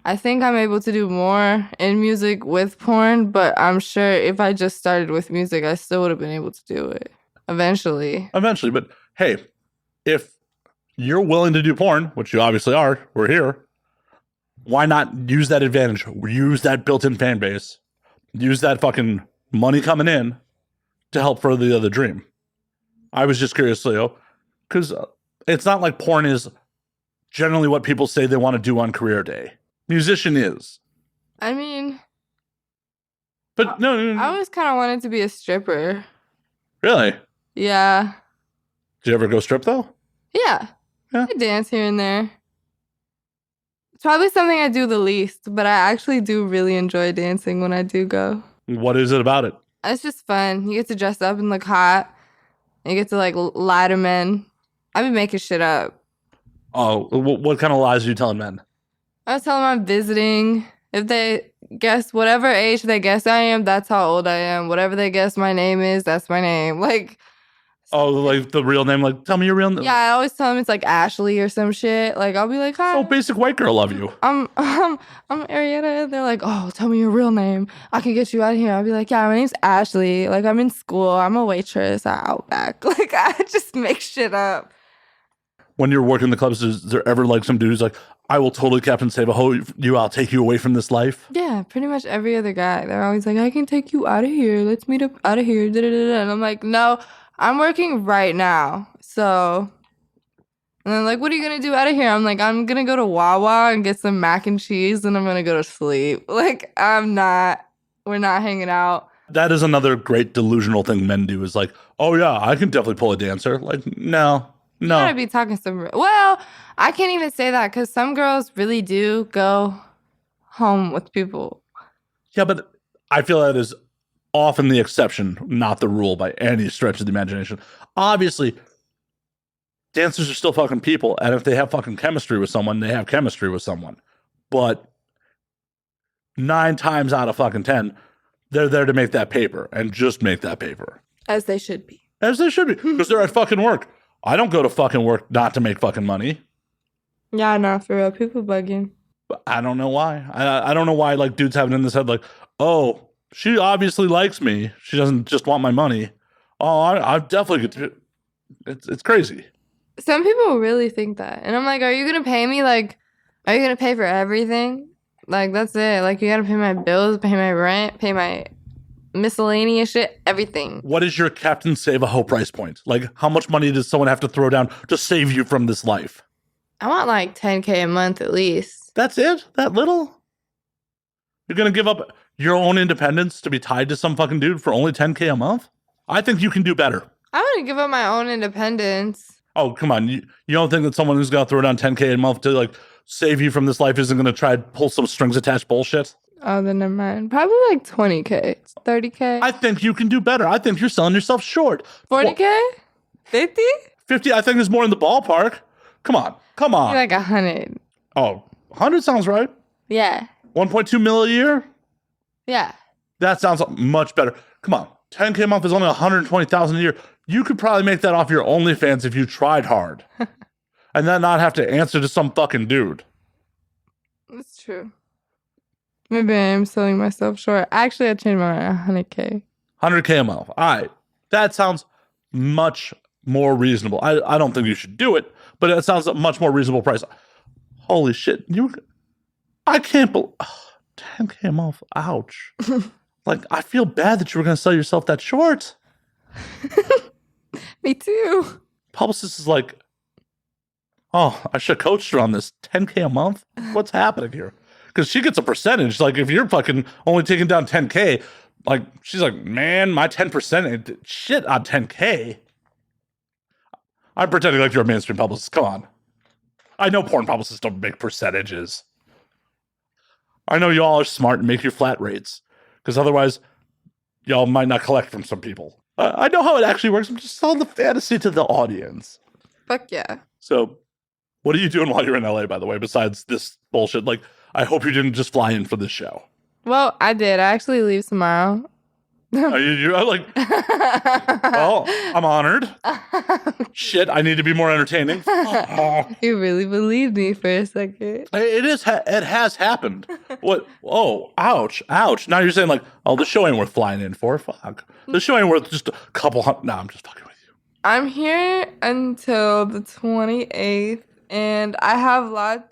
B: I think I'm able to do more in music with porn, but I'm sure if I just started with music, I still would have been able to do it eventually.
A: Eventually, but hey, if you're willing to do porn, which you obviously are, we're here. Why not use that advantage? Use that built-in fan base. Use that fucking money coming in to help further the other dream. I was just curious, Leo, because it's not like porn is generally what people say they want to do on career day. Musician is.
B: I mean,
A: But no.
B: I always kind of wanted to be a stripper.
A: Really?
B: Yeah.
A: Did you ever go strip, though?
B: Yeah. I dance here and there. It's probably something I do the least, but I actually do really enjoy dancing when I do go.
A: What is it about it?
B: It's just fun. You get to dress up and look hot. And you get to like lie to men. I be making shit up.
A: Oh, what kind of lies are you telling men?
B: I was telling them I'm visiting. If they guess whatever age they guess I am, that's how old I am. Whatever they guess my name is, that's my name. Like,
A: oh, like the real name? Like, tell me your real name.
B: yeah, I always tell them it's like Ashley or some shit. Like, I'll be like, hi.
A: Oh, basic white girl love you.
B: I'm Arietta. They're like, oh, tell me your real name. I can get you out of here. I'll be like, yeah, my name's Ashley. Like, I'm in school. I'm a waitress at Outback. Like, I just make shit up.
A: When you're working the clubs, is there ever like some dude who's like, I will totally Captain Save-A-Ho you, I'll take you away from this life?
B: Yeah, pretty much every other guy. They're always like, I can take you out of here. Let's meet up out of here. Da-da-da-da. And I'm like, no, I'm working right now. So, and they're like, what are you going to do out of here? I'm like, I'm going to go to Wawa and get some mac and cheese and I'm going to go to sleep. Like, we're not hanging out.
A: That is another great delusional thing men do is like, oh yeah, I can definitely pull a dancer. Like, no.
B: You gotta be talking some. Well, I can't even say that because some girls really do go home with people.
A: Yeah, but I feel that is often the exception, not the rule by any stretch of the imagination. Obviously, dancers are still fucking people, and if they have fucking chemistry with someone, they have chemistry with someone. But 9 times out of fucking 10, they're there to make that paper and just make that paper.
B: As they should be.
A: As they should be, because they're at fucking work. I don't go to fucking work not to make fucking money.
B: Yeah, no, for real. People bugging.
A: But I don't know why. I don't know why like dudes have it in this head like, oh, she obviously likes me. She doesn't just want my money. Oh, I definitely get to. It's crazy.
B: Some people really think that. And I'm like, are you going to pay me? Like, are you going to pay for everything? Like, that's it. Like, you got to pay my bills, pay my rent, pay my miscellaneous shit, everything.
A: What is your Captain Save-A-Ho price point? Like, how much money does someone have to throw down to save you from this life?
B: I want like $10K a month at least.
A: That's it? That little? You're going to give up your own independence to be tied to some fucking dude for only $10K a month? I think you can do better.
B: I want to give up my own independence.
A: Oh, come on. You don't think that someone who's going to throw down $10K a month to like save you from this life isn't going to try to pull some strings attached bullshit?
B: Oh, then never mind. Probably like 20K, 30K.
A: I think you can do better. I think you're selling yourself short.
B: 40K? 50?
A: 50, I think is more in the ballpark. Come on.
B: Like 100.
A: Oh, 100 sounds right.
B: Yeah.
A: 1.2 mil a year?
B: Yeah.
A: That sounds much better. Come on. 10K a month is only 120,000 a year. You could probably make that off your OnlyFans if you tried hard. And then not have to answer to some fucking dude.
B: That's true. Maybe I am selling myself short. Actually, I changed my mind. 100K.
A: 100K a month. All right. That sounds much more reasonable. I don't think you should do it, but it sounds a much more reasonable price. Holy shit. I can't believe... 10K a month. Ouch. Like, I feel bad that you were going to sell yourself that short.
B: Me too.
A: Publicist is like, Oh, I should have coached her on this. 10K a month? What's happening here? Because she gets a percentage. Like, if you're fucking only taking down 10K, like, she's like, man, my 10% ain't shit on 10K. I'm pretending like you're a mainstream publicist. Come on. I know porn publicists don't make percentages. I know y'all are smart and make your flat rates. Because otherwise, y'all might not collect from some people. I know how it actually works. I'm just selling the fantasy to the audience.
B: Fuck yeah.
A: So, what are you doing while you're in LA, by the way, besides this bullshit? Like, I hope you didn't just fly in for this show.
B: Well, I did. I actually leave tomorrow.
A: I'm like, well, I'm honored. Shit, I need to be more entertaining.
B: You really believed me for a second.
A: It has happened. What? Oh, ouch. Now you're saying like, oh, the show ain't worth flying in for. Fuck. The show ain't worth just a couple hundred. No, I'm just fucking with you.
B: I'm here until the 28th, and I have lots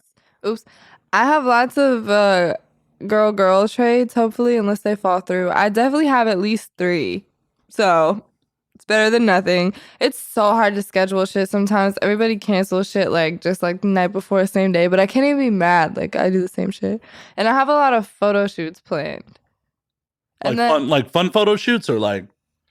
B: of girl trades, hopefully, unless they fall through. I definitely have at least 3. So it's better than nothing. It's so hard to schedule shit sometimes. Everybody cancels shit like just like the night before, same day. But I can't even be mad. Like I do the same shit. And I have a lot of photo shoots planned.
A: Fun photo shoots or like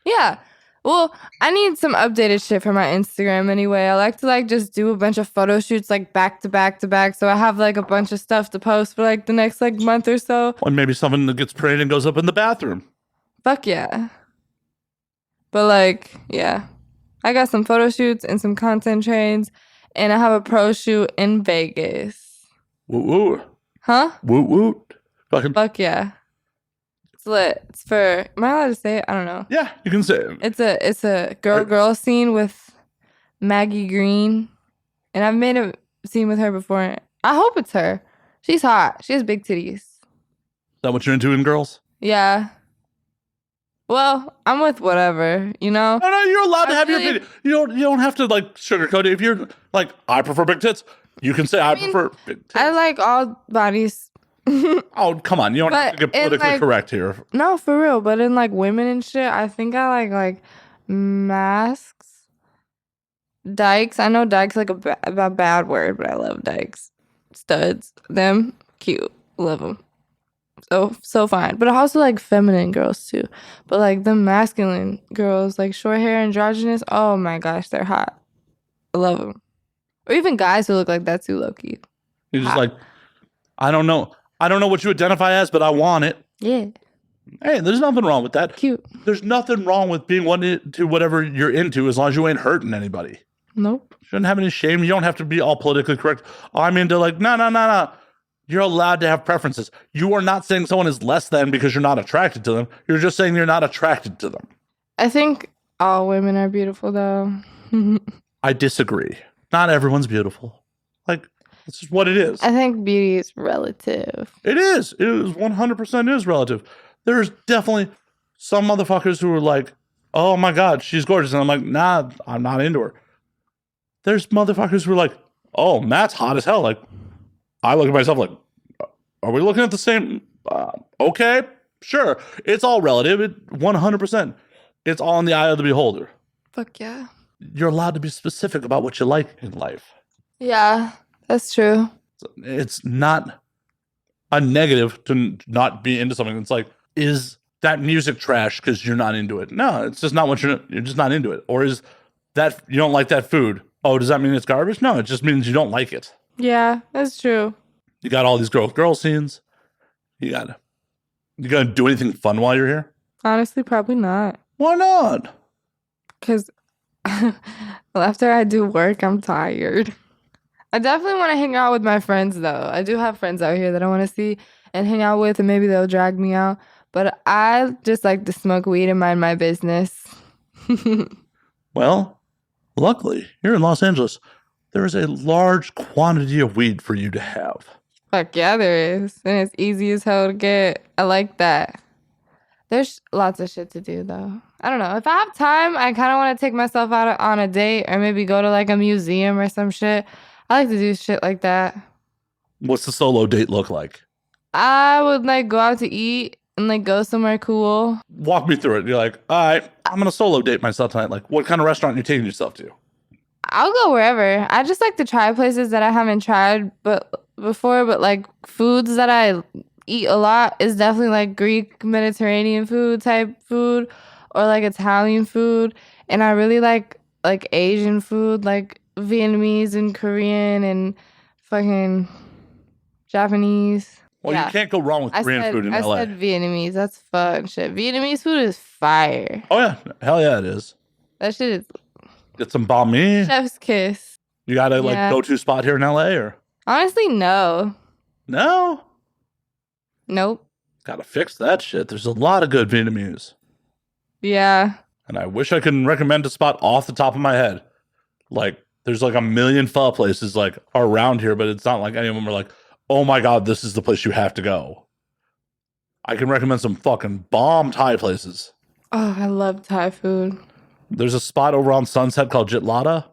B: yeah. Well, I need some updated shit for my Instagram anyway. I like to like just do a bunch of photo shoots like back to back to back. So I have like a bunch of stuff to post for like the next like month or so.
A: Or maybe someone that gets prayed and goes up in the bathroom.
B: Fuck yeah. But like, yeah. I got some photo shoots and some content trades. And I have a pro shoot in Vegas.
A: Woo woo.
B: Huh?
A: Woo woo.
B: Fuck yeah. It's lit. It's for, am I allowed to say it? I don't know.
A: Yeah, you can say it.
B: It's a girl scene with Maggie Green. And I've made a scene with her before. I hope it's her. She's hot. She has big titties.
A: Is that what you're into in girls?
B: Yeah. Well, I'm with whatever, you know?
A: No, you're allowed to have your opinion. You don't have to like sugarcoat it. If you're like, I prefer big tits, you can say I prefer big tits.
B: I like all bodies.
A: Oh, come on. You don't have to get politically correct here.
B: No, for real. But in like women and shit, I think I like masks. Dykes. I know dykes like a bad word, but I love dykes. Studs. Them. Cute. Love them. So fine. But I also like feminine girls too. But like the masculine girls, like short hair, androgynous, oh my gosh, they're hot. I love them. Or even guys who look like that too, low-key.
A: You're just like, I don't know what you identify as, but I want it.
B: Yeah.
A: Hey, there's nothing wrong with that.
B: Cute.
A: There's nothing wrong with being into whatever you're into as long as you ain't hurting anybody.
B: Nope.
A: Shouldn't have any shame. You don't have to be all politically correct. I'm into like, no. You're allowed to have preferences. You are not saying someone is less than because you're not attracted to them. You're just saying you're not attracted to them.
B: I think all women are beautiful, though.
A: I disagree. Not everyone's beautiful. Like, this is what it is.
B: I think beauty is relative.
A: It is. It is 100% is relative. There's definitely some motherfuckers who are like, oh my God, she's gorgeous. And I'm like, nah, I'm not into her. There's motherfuckers who are like, oh, Matt's hot as hell. Like, I look at myself like, are we looking at the same? Okay, sure. It's all relative. 100%. It's all in the eye of the beholder.
B: Fuck yeah.
A: You're allowed to be specific about what you like in life.
B: Yeah, that's true.
A: It's not a negative to not be into something. It's like, is that music trash because you're not into it? No, it's just not what you're just not into it. Or is that you don't like that food? Oh, does that mean it's garbage? No, it just means you don't like it.
B: Yeah, that's true.
A: You got all these girl scenes. You gonna do anything fun while you're here?
B: Honestly, probably not.
A: Why not?
B: Because after I do work, I'm tired. I definitely want to hang out with my friends, though. I do have friends out here that I want to see and hang out with, and maybe they'll drag me out. But I just like to smoke weed and mind my business.
A: Well, luckily, here in Los Angeles, there is a large quantity of weed for you to have.
B: Fuck yeah, there is. And it's easy as hell to get. I like that. There's lots of shit to do, though. I don't know. If I have time, I kind of want to take myself out on a date or maybe go to like a museum or some shit. I like to do shit like that.
A: What's the solo date look like?
B: I would like go out to eat and like go somewhere cool.
A: Walk me through it. You're like, all right, I'm going to solo date myself tonight. Like, what kind of restaurant are you taking yourself to?
B: I'll go wherever. I just like to try places that I haven't tried before, but like foods that I eat a lot is definitely like Greek Mediterranean food type food or like Italian food. And I really like Asian food, like Vietnamese and Korean and fucking Japanese.
A: Well,
B: Yeah.
A: you can't go wrong with Korean food in
B: I
A: LA.
B: said Vietnamese. That's fun shit. Vietnamese food is fire.
A: Oh, yeah. Hell yeah, it is.
B: That shit is
A: Get some banh mi.
B: chef's kiss.
A: You got a
B: Yeah.
A: go-to spot here in LA or?
B: Honestly, no.
A: No?
B: Nope.
A: Gotta fix that shit. There's a lot of good Vietnamese.
B: Yeah.
A: And I wish I could recommend a spot off the top of my head. Like, there's like a million pho places like around here, but it's not like any of them are like, oh my God, this is the place you have to go. I can recommend some fucking bomb Thai places.
B: Oh, I love Thai food.
A: There's a spot over on Sunset called Jitlada.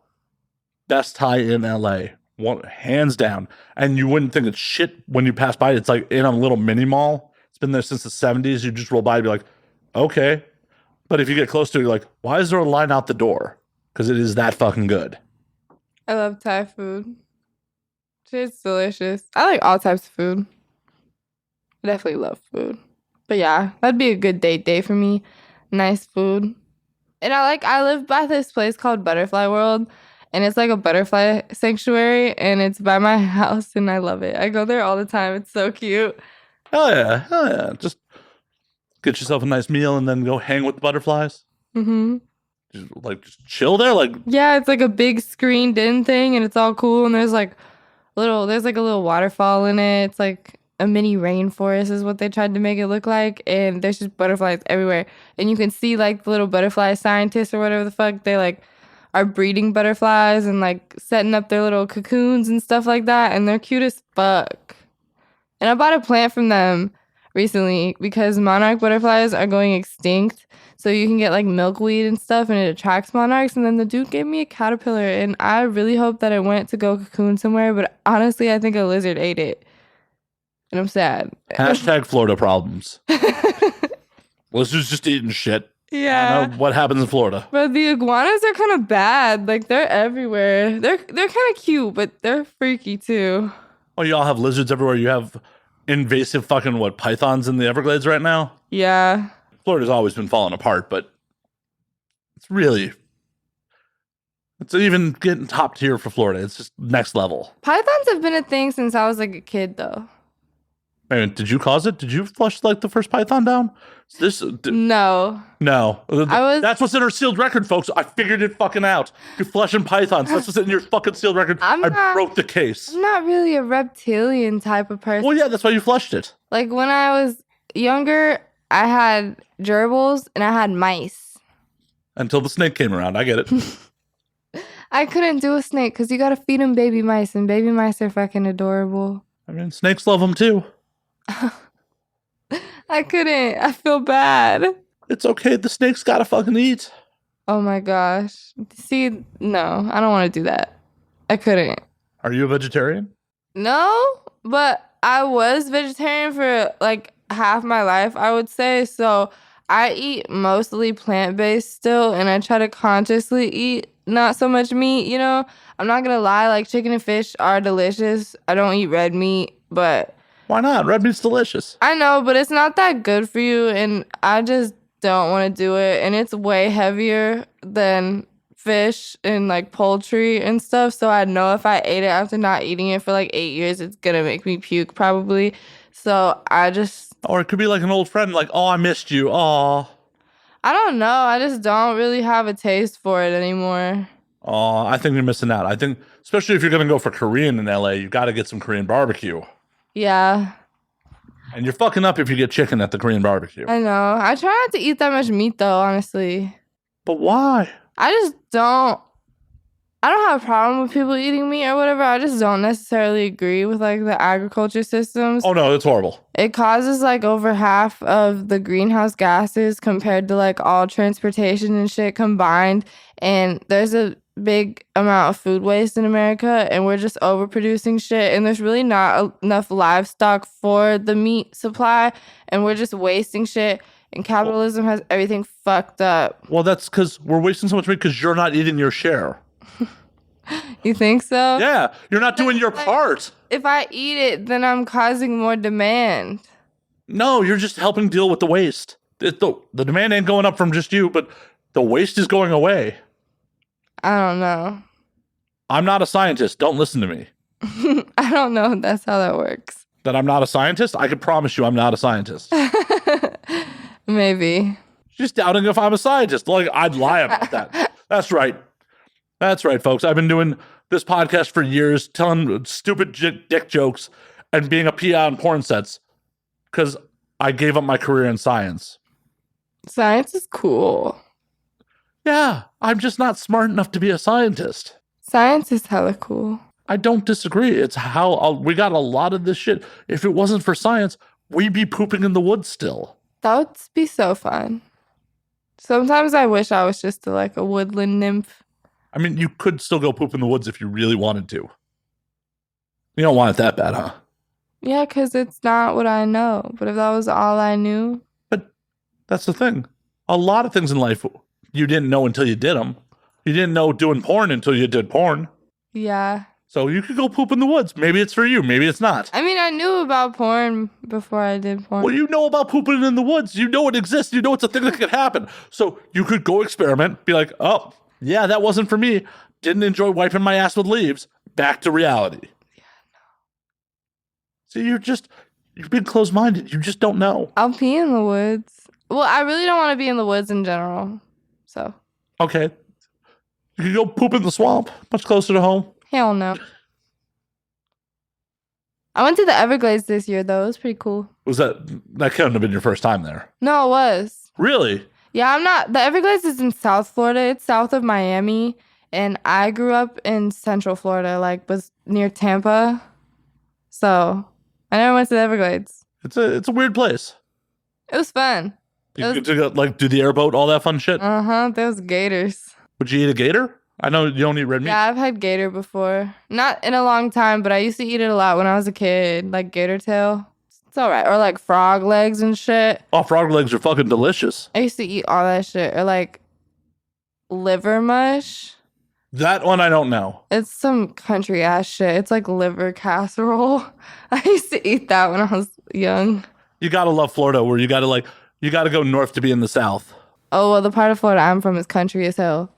A: Best Thai in LA. One, hands down. And you wouldn't think it's shit when you pass by. It's like in a little mini mall. It's been there since the 70s. You just roll by and be like, okay. But if you get close to it, you're like, why is there a line out the door? Because it is that fucking good.
B: I love Thai food. It's delicious. I like all types of food. I definitely love food. But yeah, that'd be a good date day for me. Nice food. And I live by this place called Butterfly World. And it's like a butterfly sanctuary. And it's by my house. And I love it. I go there all the time. It's so cute.
A: Hell yeah. Hell yeah. Just get yourself a nice meal and then go hang with the butterflies.
B: Mm-hmm.
A: Just chill there. Like,
B: yeah, it's like a big screened in thing. And it's all cool. And there's like a little waterfall in it. It's like a mini rainforest is what they tried to make it look like. And there's just butterflies everywhere. And you can see like the little butterfly scientists or whatever the fuck. They like are breeding butterflies and like setting up their little cocoons and stuff like that. And they're cute as fuck. And I bought a plant from them recently because monarch butterflies are going extinct. So you can get like milkweed and stuff and it attracts monarchs. And then the dude gave me a caterpillar and I really hope that it went to go cocoon somewhere. But honestly, I think a lizard ate it. And I'm sad.
A: hashtag Florida problems. Lizards just eating shit.
B: Yeah.
A: I know what happens in Florida.
B: But the iguanas are kind of bad. Like they're everywhere. They're kind of cute, but they're freaky too.
A: Well, you all have lizards everywhere. You have invasive fucking pythons in the Everglades right now.
B: Yeah.
A: Florida's always been falling apart, but it's even getting top tier for Florida. It's just next level.
B: Pythons have been a thing since I was like a kid, though.
A: Man, did you cause it? Did you flush like the first python down?
B: No.
A: No. That's what's in our sealed record, folks. I figured it fucking out. You're flushing pythons. That's what's in your fucking sealed record. I broke the case.
B: I'm not really a reptilian type of person.
A: Well, yeah, that's why you flushed it.
B: Like when I was younger, I had gerbils and I had mice.
A: Until the snake came around. I get it.
B: I couldn't do a snake because you got to feed them baby mice, and baby mice are fucking adorable.
A: I mean, snakes love them too.
B: I couldn't. I feel bad.
A: It's okay. The snake's gotta fucking eat.
B: Oh my gosh. See, no, I don't want to do that. I couldn't.
A: Are you a vegetarian?
B: No, but I was vegetarian for like half my life, I would say. So I eat mostly plant-based still, and I try to consciously eat not so much meat, you know? I'm not gonna lie, like chicken and fish are delicious. I don't eat red meat, but...
A: Why not? Red meat's delicious.
B: I know, but it's not that good for you, and I just don't want to do it. And it's way heavier than fish and like poultry and stuff. So I know if I ate it after not eating it for like 8 years, it's gonna make me puke probably. So I just...
A: Or it could be like an old friend, like, oh, I missed you. Oh.
B: I don't know. I just don't really have a taste for it anymore.
A: Oh, I think you're missing out. I think, especially if you're going to go for Korean in LA, you got to get some Korean barbecue.
B: Yeah.
A: And you're fucking up if you get chicken at the Korean barbecue.
B: I know. I try not to eat that much meat though, honestly.
A: But why?
B: I don't have a problem with people eating meat or whatever. I just don't necessarily agree with like the agriculture systems.
A: Oh no, it's horrible.
B: It causes like over half of the greenhouse gases compared to like all transportation and shit combined. And there's a big amount of food waste in America, and we're just overproducing shit. And there's really not enough livestock for the meat supply, and we're just wasting shit. And capitalism has everything fucked up.
A: Well, that's because we're wasting so much meat because you're not eating your share.
B: You think so?
A: Yeah, you're not doing your part.
B: If I eat it, then I'm causing more demand.
A: No, you're just helping deal with the waste. The demand ain't going up from just you, but the waste is going away.
B: I don't know.
A: I'm not a scientist. Don't listen to me.
B: I don't know if that's how that works.
A: That I'm not a scientist? I can promise you I'm not a scientist.
B: Maybe.
A: Just doubting if I'm a scientist. Like, I'd lie about that. That's right. That's right, folks. I've been doing this podcast for years, telling stupid dick jokes and being a PI on porn sets because I gave up my career in science.
B: Science is cool.
A: Yeah, I'm just not smart enough to be a scientist.
B: Science is hella cool.
A: I don't disagree. It's how we got a lot of this shit. If it wasn't for science, we'd be pooping in the woods still.
B: That would be so fun. Sometimes I wish I was just like a woodland nymph.
A: I mean, you could still go poop in the woods if you really wanted to. You don't want it that bad, huh?
B: Yeah, because it's not what I know. But if that was all I knew.
A: But that's the thing. A lot of things in life you didn't know until you did them. You didn't know doing porn until you did porn.
B: Yeah.
A: So you could go poop in the woods. Maybe it's for you. Maybe it's not.
B: I mean, I knew about porn before I did porn.
A: Well, you know about pooping in the woods. You know it exists. You know it's a thing that could happen. So you could go experiment, be like, oh, yeah, that wasn't for me. Didn't enjoy wiping my ass with leaves. Back to reality. Yeah, no. See, you're being closed-minded. You just don't know.
B: I'll pee in the woods. Well, I really don't want to be in the woods in general. So.
A: Okay. You could go poop in the swamp. Much closer to home.
B: Hell no. I went to the Everglades this year, though. It was pretty cool.
A: That couldn't have been your first time there?
B: No, it was.
A: Really?
B: Yeah, the Everglades is in South Florida. It's south of Miami. And I grew up in Central Florida, was near Tampa. So, I never went to the Everglades.
A: It's a weird place.
B: It was fun.
A: You get to go, do the airboat, all that fun shit?
B: Uh-huh. There was gators.
A: Would you eat a gator? I know you don't eat red meat.
B: Yeah, I've had gator before. Not in a long time, but I used to eat it a lot when I was a kid. Like gator tail. It's all right. Or frog legs and shit.
A: Oh, frog legs are fucking delicious.
B: I used to eat all that shit. Or liver mush.
A: That one I don't know.
B: It's some country ass shit. It's like liver casserole. I used to eat that when I was young.
A: You gotta love Florida where you gotta go north to be in the South.
B: Oh, well, the part of Florida I'm from is country as hell.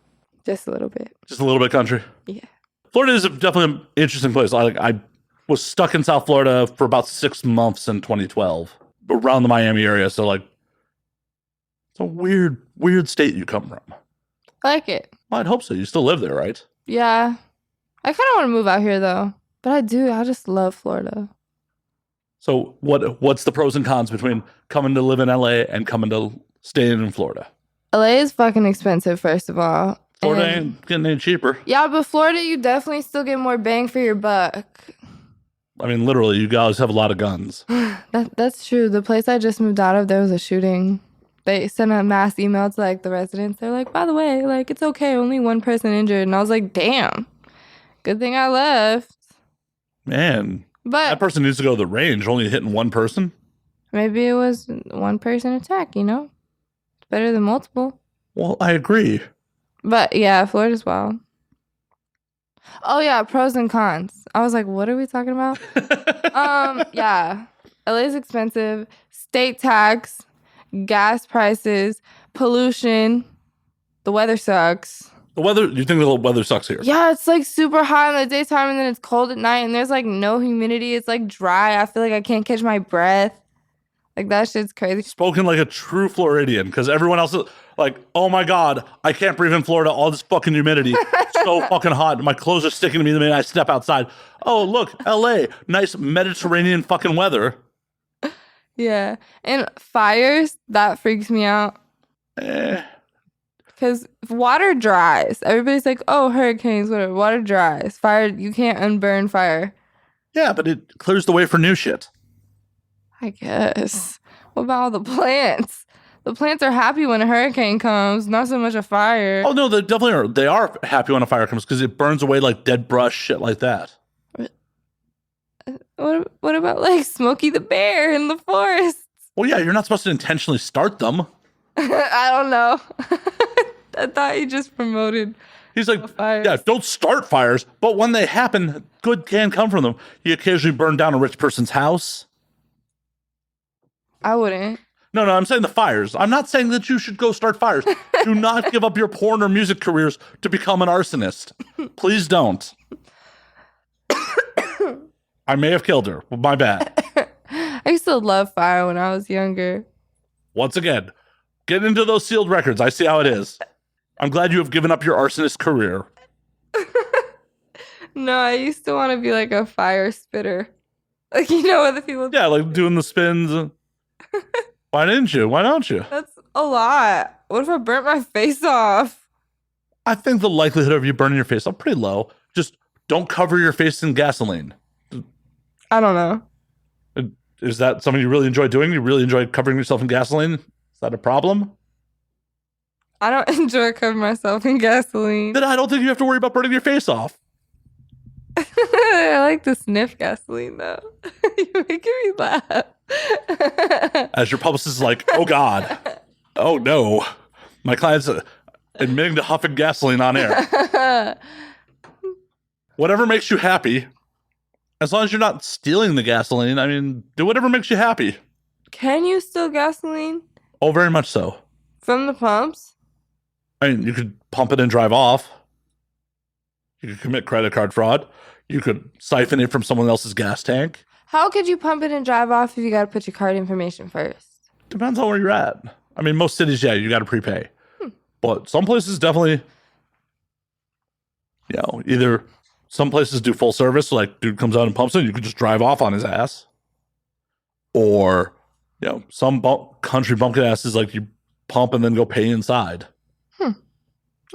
B: Just a little bit.
A: Just a little bit country?
B: Yeah.
A: Florida is definitely an interesting place. I was stuck in South Florida for about 6 months in 2012, around the Miami area. So, it's a weird state you come from.
B: I like it.
A: Well, I'd hope so. You still live there, right?
B: Yeah. I kind of want to move out here, though. But I do. I just love Florida.
A: So, what's the pros and cons between coming to live in LA and coming to staying in Florida?
B: LA is fucking expensive, first of all.
A: Florida ain't getting any cheaper.
B: Yeah, but Florida, you definitely still get more bang for your buck.
A: I mean, literally, you guys have a lot of guns.
B: That's true. The place I just moved out of, there was a shooting. They sent a mass email to the residents. They're like, by the way, it's okay. Only one person injured. And I was like, damn. Good thing I left.
A: Man,
B: but
A: that person needs to go to the range, only hitting one person.
B: Maybe it was one person attack, It's better than multiple.
A: Well, I agree.
B: But yeah, Florida's wild. Oh yeah, pros and cons. I was like, what are we talking about? Yeah. LA's expensive. State tax, gas prices, pollution. The weather sucks.
A: You think the weather sucks here?
B: Yeah, it's super hot in the daytime and then it's cold at night and there's no humidity. It's dry. I feel like I can't catch my breath. That shit's crazy.
A: Spoken like a true Floridian, because everyone else is oh my God, I can't breathe in Florida. All this fucking humidity. So fucking hot. My clothes are sticking to me the minute I step outside. Oh, look, LA. Nice Mediterranean fucking weather.
B: Yeah. And fires, that freaks me out. Because water dries. Everybody's like, oh, hurricanes, whatever. Water dries. Fire, you can't unburn fire.
A: Yeah, but it clears the way for new shit.
B: I guess. What about all the plants? The plants are happy when a hurricane comes, not so much a fire.
A: Oh, no, they definitely are. They are happy when a fire comes because it burns away dead brush, shit like that.
B: What about Smokey the Bear in the forest?
A: Well, yeah, you're not supposed to intentionally start them.
B: I don't know. I thought he just promoted
A: He's like,
B: Fires.
A: yeah, don't start fires, but when they happen, good can come from them. You occasionally burn down a rich person's house.
B: I wouldn't.
A: No, I'm saying the fires. I'm not saying that you should go start fires. Do not give up your porn or music careers to become an arsonist. Please don't. I may have killed her. My bad.
B: I used to love fire when I was younger.
A: Once again, get into those sealed records. I see how it is. I'm glad you have given up your arsonist career.
B: No, I used to want to be like a fire spitter. Like, you know what the people
A: Yeah, like doing the spins. Why didn't you? Why don't you?
B: That's a lot. What if I burnt my face off?
A: I think the likelihood of you burning your face up pretty low. Just don't cover your face in gasoline.
B: I don't know.
A: Is that something you really enjoy doing? You really enjoy covering yourself in gasoline? Is that a problem?
B: I don't enjoy covering myself in gasoline.
A: Then I don't think you have to worry about burning your face off.
B: I like to sniff gasoline though. You're making me laugh.
A: As your publicist is like, oh God. Oh no. My client's admitting to huffing gasoline on air. Whatever makes you happy. As long as you're not stealing the gasoline, I mean, do whatever makes you happy.
B: Can you steal gasoline
A: Oh, very much so.
B: from the pumps?
A: I mean, you could pump it and drive off. You could commit credit card fraud. You could siphon it from someone else's gas tank.
B: How could you pump it and drive off if you got to put your card information first?
A: Depends on where you're at. I mean, most cities, yeah, you got to prepay. But some places definitely, either some places do full service, like dude comes out and pumps it, you could just drive off on his ass. Or, some country bumpkin asses, like you pump and then go pay inside.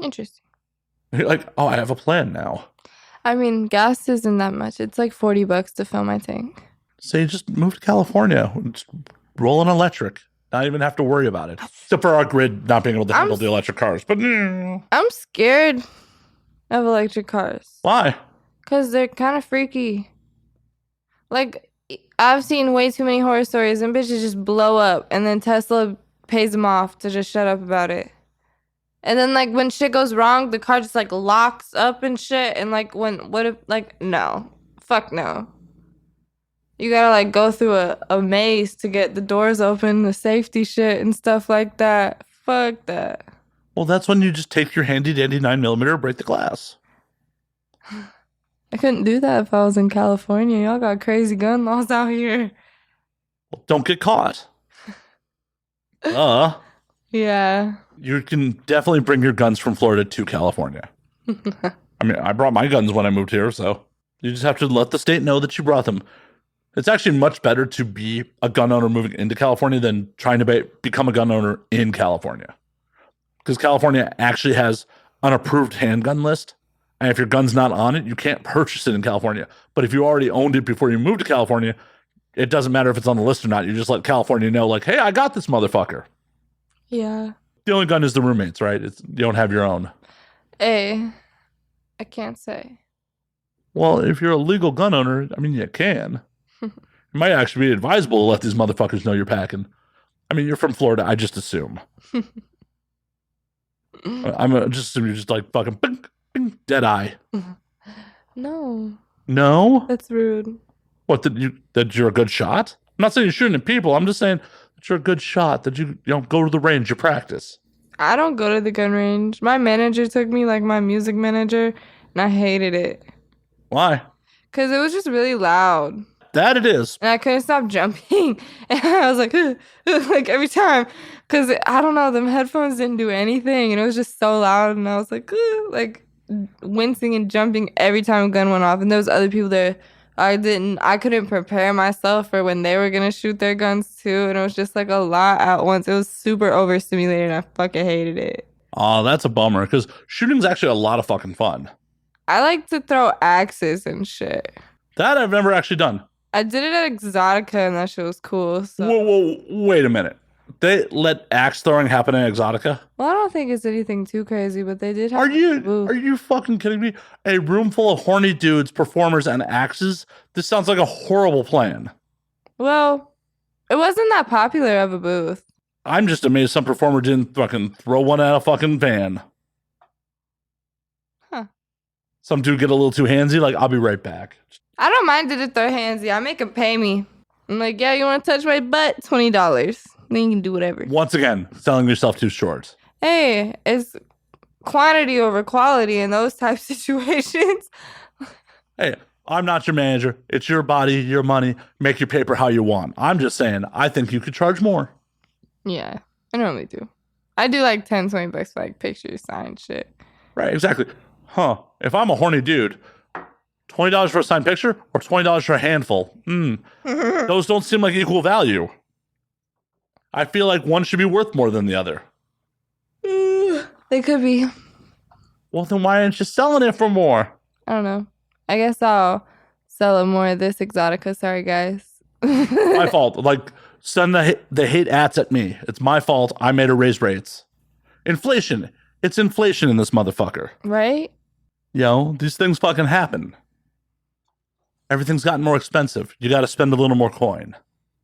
B: Interesting.
A: You're like, oh, I have a plan now.
B: I mean, gas isn't that much. It's like $40 to fill my tank.
A: So you just move to California, just roll an electric, not even have to worry about it. Except for our grid not being able to handle the electric cars. But
B: I'm scared of electric cars.
A: Why?
B: Because they're kind of freaky. Like, I've seen way too many horror stories and bitches just blow up and then Tesla pays them off to just shut up about it. And then, like, when shit goes wrong, the car just, like, locks up and shit. And, like, no. Fuck no. You gotta, like, go through a maze to get the doors open, the safety shit and stuff like that. Fuck that.
A: Well, that's when you just take your handy-dandy 9mm, break the glass.
B: I couldn't do that if I was in California. Y'all got crazy gun laws out here.
A: Well, don't get caught.
B: Yeah.
A: You can definitely bring your guns from Florida to California. I mean, I brought my guns when I moved here, so you just have to let the state know that you brought them. It's actually much better to be a gun owner moving into California than trying to become a gun owner in California. Because California actually has an approved handgun list, and if your gun's not on it, you can't purchase it in California. But if you already owned it before you moved to California, it doesn't matter if it's on the list or not. You just let California know, like, hey, I got this motherfucker.
B: Yeah.
A: The only gun is the roommate's, right? You don't have your own.
B: Hey, I can't say.
A: Well, if you're a legal gun owner, I mean, you can. It might actually be advisable to let these motherfuckers know you're packing. I mean, you're from Florida. I just assume. Just assume you're just like fucking bing, bing, dead eye.
B: No.
A: No?
B: That's rude.
A: What, that you're a good shot? I'm not saying you're shooting at people. I'm just saying that you're a good shot, that you don't go to the range, you practice.
B: I don't go to the gun range. My manager took me, like my music manager, and I hated it.
A: Why?
B: Because it was just really loud.
A: That it is.
B: And I couldn't stop jumping. And I was like, like every time. Because I don't know, them headphones didn't do anything. And it was just so loud. And I was like wincing and jumping every time a gun went off. And there was other people there. I couldn't prepare myself for when they were going to shoot their guns too. And it was just like a lot at once. It was super overstimulated and I fucking hated it.
A: Oh, that's a bummer. Because shooting's actually a lot of fucking fun.
B: I like to throw axes and shit.
A: That I've never actually done.
B: I did it at Exotica and that shit was cool. So.
A: Whoa, wait a minute. They let axe throwing happen in Exotica?
B: Well, I don't think it's anything too crazy, but they did have
A: Are you fucking kidding me? A room full of horny dudes, performers, and axes? This sounds like a horrible plan.
B: Well, it wasn't that popular of a booth.
A: I'm just amazed some performer didn't fucking throw one at a fucking van. some dude get a little too handsy, like, I'll be right back.
B: I don't mind if they're handsy. I make them pay me. I'm like, yeah, you want to touch my butt? $20. Then you can do whatever.
A: Once again, selling yourself too short.
B: Hey, it's quantity over quality in those type situations.
A: Hey, I'm not your manager. It's your body, your money. Make your paper how you want. I'm just saying, I think you could charge more.
B: Yeah, I normally do. I do like 10, 20 bucks for like pictures, signed shit.
A: Right, exactly. Huh. If I'm a horny dude, $20 for a signed picture or $20 for a handful? Those don't seem like equal value. I feel like one should be worth more than the other.
B: They could be.
A: Well, then why aren't you selling it for more?
B: I don't know. I guess I'll sell it more of this Exotica. Sorry, guys.
A: My fault. Like, send the hate ads at me. It's my fault. I made her raise rates. Inflation. It's inflation in this motherfucker.
B: Right?
A: Yo, these things fucking happen. Everything's gotten more expensive. You got to spend a little more coin.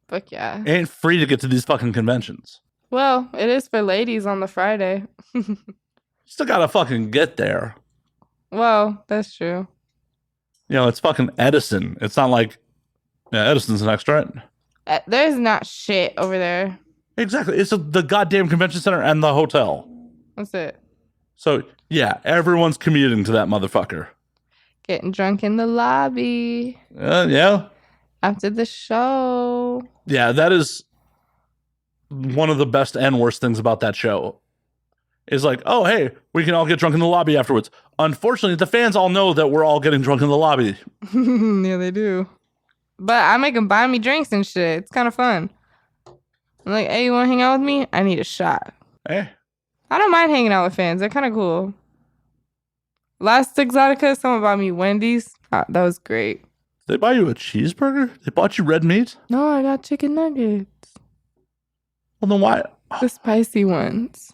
B: Fuck yeah.
A: It ain't free to get to these fucking conventions.
B: Well, it is for ladies on the Friday.
A: Still got to fucking get there.
B: Well, that's true.
A: You know, it's fucking Edison. It's not like, yeah, Edison's next, right?
B: There's not shit over there.
A: Exactly. It's the goddamn convention center and the hotel.
B: That's it.
A: So, yeah, everyone's commuting to that motherfucker.
B: Getting drunk in the lobby.
A: Yeah.
B: After the show.
A: Yeah, that is one of the best and worst things about that show. Is like, oh, hey, we can all get drunk in the lobby afterwards. Unfortunately, the fans all know that we're all getting drunk in the lobby.
B: Yeah, they do. But I make them buy me drinks and shit. It's kind of fun. I'm like, hey, you want to hang out with me? I need a shot.
A: Hey.
B: I don't mind hanging out with fans. They're kind of cool. Last Exotica, someone bought me Wendy's. That was great.
A: They buy you a cheeseburger? They bought you red meat?
B: No, I got chicken nuggets.
A: Well, then why?
B: The spicy ones.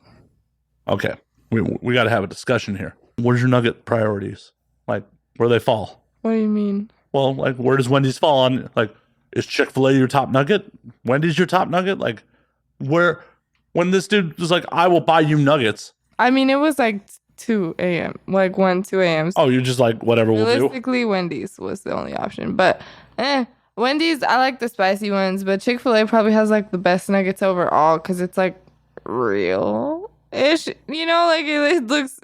A: Okay, we got to have a discussion here. Where's your nugget priorities? Like, where they fall?
B: What do you mean?
A: Well, like, where does Wendy's fall on? Like, is Chick-fil-A your top nugget? Wendy's your top nugget? Like, when this dude was like, I will buy you nuggets.
B: I mean, it was like 2 a.m. Like 2 a.m.
A: Oh, you're just like, whatever we'll do?
B: Realistically, Wendy's was the only option. But, Wendy's, I like the spicy ones. But Chick-fil-A probably has like the best nuggets overall because it's like real-ish. You know, like it looks,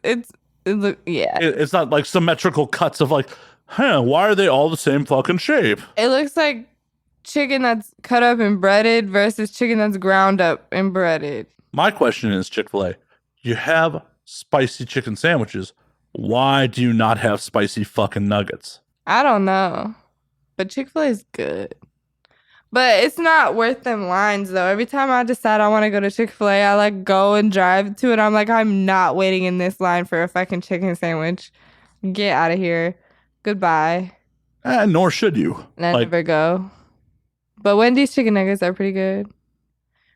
B: yeah.
A: It's not like symmetrical cuts of like, why are they all the same fucking shape?
B: It looks like chicken that's cut up and breaded versus chicken that's ground up and breaded.
A: My question is, Chick-fil-A, you have spicy chicken sandwiches. Why do you not have spicy fucking nuggets?
B: I don't know. But Chick-fil-A is good. But it's not worth them lines, though. Every time I decide I want to go to Chick-fil-A, I like go and drive to it. I'm like, I'm not waiting in this line for a fucking chicken sandwich. Get out of here. Goodbye.
A: Nor should you.
B: And I never go. But Wendy's chicken nuggets are pretty good.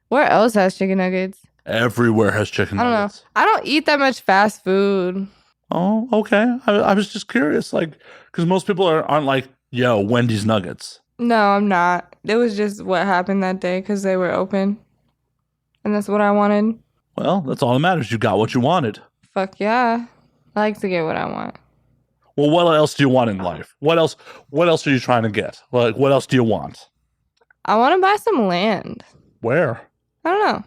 B: Where else has chicken nuggets?
A: Everywhere has chicken nuggets.
B: I don't know. I don't eat that much fast food.
A: Oh, okay. I was just curious, like, because most people aren't like, yo, Wendy's nuggets.
B: No, I'm not. It was just what happened that day because they were open. And that's what I wanted.
A: Well, that's all that matters. You got what you wanted.
B: Fuck yeah. I like to get what I want.
A: Well, what else do you want in life? What else are you trying to get? Like, what else do you want?
B: I want to buy some land.
A: Where?
B: I don't know.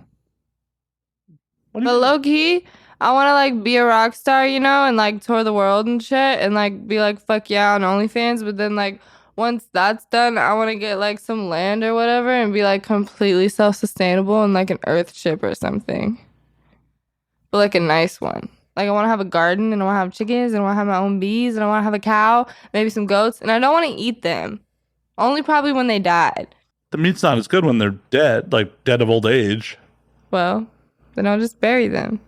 A: What do
B: But
A: you mean?
B: low key, I want to like be a rock star, you know, and like tour the world and shit and like be like, fuck yeah on OnlyFans. But then like once that's done, I want to get like some land or whatever and be like completely self-sustainable and like an earth ship or something. But like a nice one. Like I want to have a garden and I want to have chickens and I want to have my own bees and I want to have a cow, maybe some goats. And I don't want to eat them. Only probably when they died.
A: The meat's not as good when they're dead, like dead of old age.
B: Well, then I'll just bury them.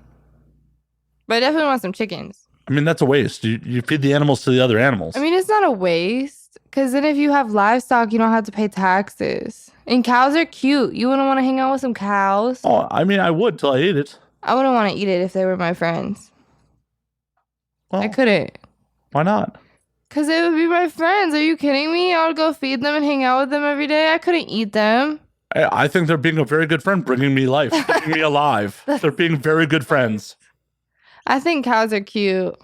B: But I definitely want some chickens.
A: I mean, that's a waste. You feed the animals to the other animals.
B: I mean, it's not a waste. Because then if you have livestock, you don't have to pay taxes. And cows are cute. You wouldn't want to hang out with some cows.
A: Oh, I mean, I would till I ate it.
B: I wouldn't want to eat it if they were my friends.
A: Well,
B: I couldn't.
A: Why not?
B: Because they would be my friends. Are you kidding me? I would go feed them and hang out with them every day. I couldn't eat them.
A: I think they're being a very good friend, bringing me life, keeping me alive. They're being very good friends.
B: I think cows are cute.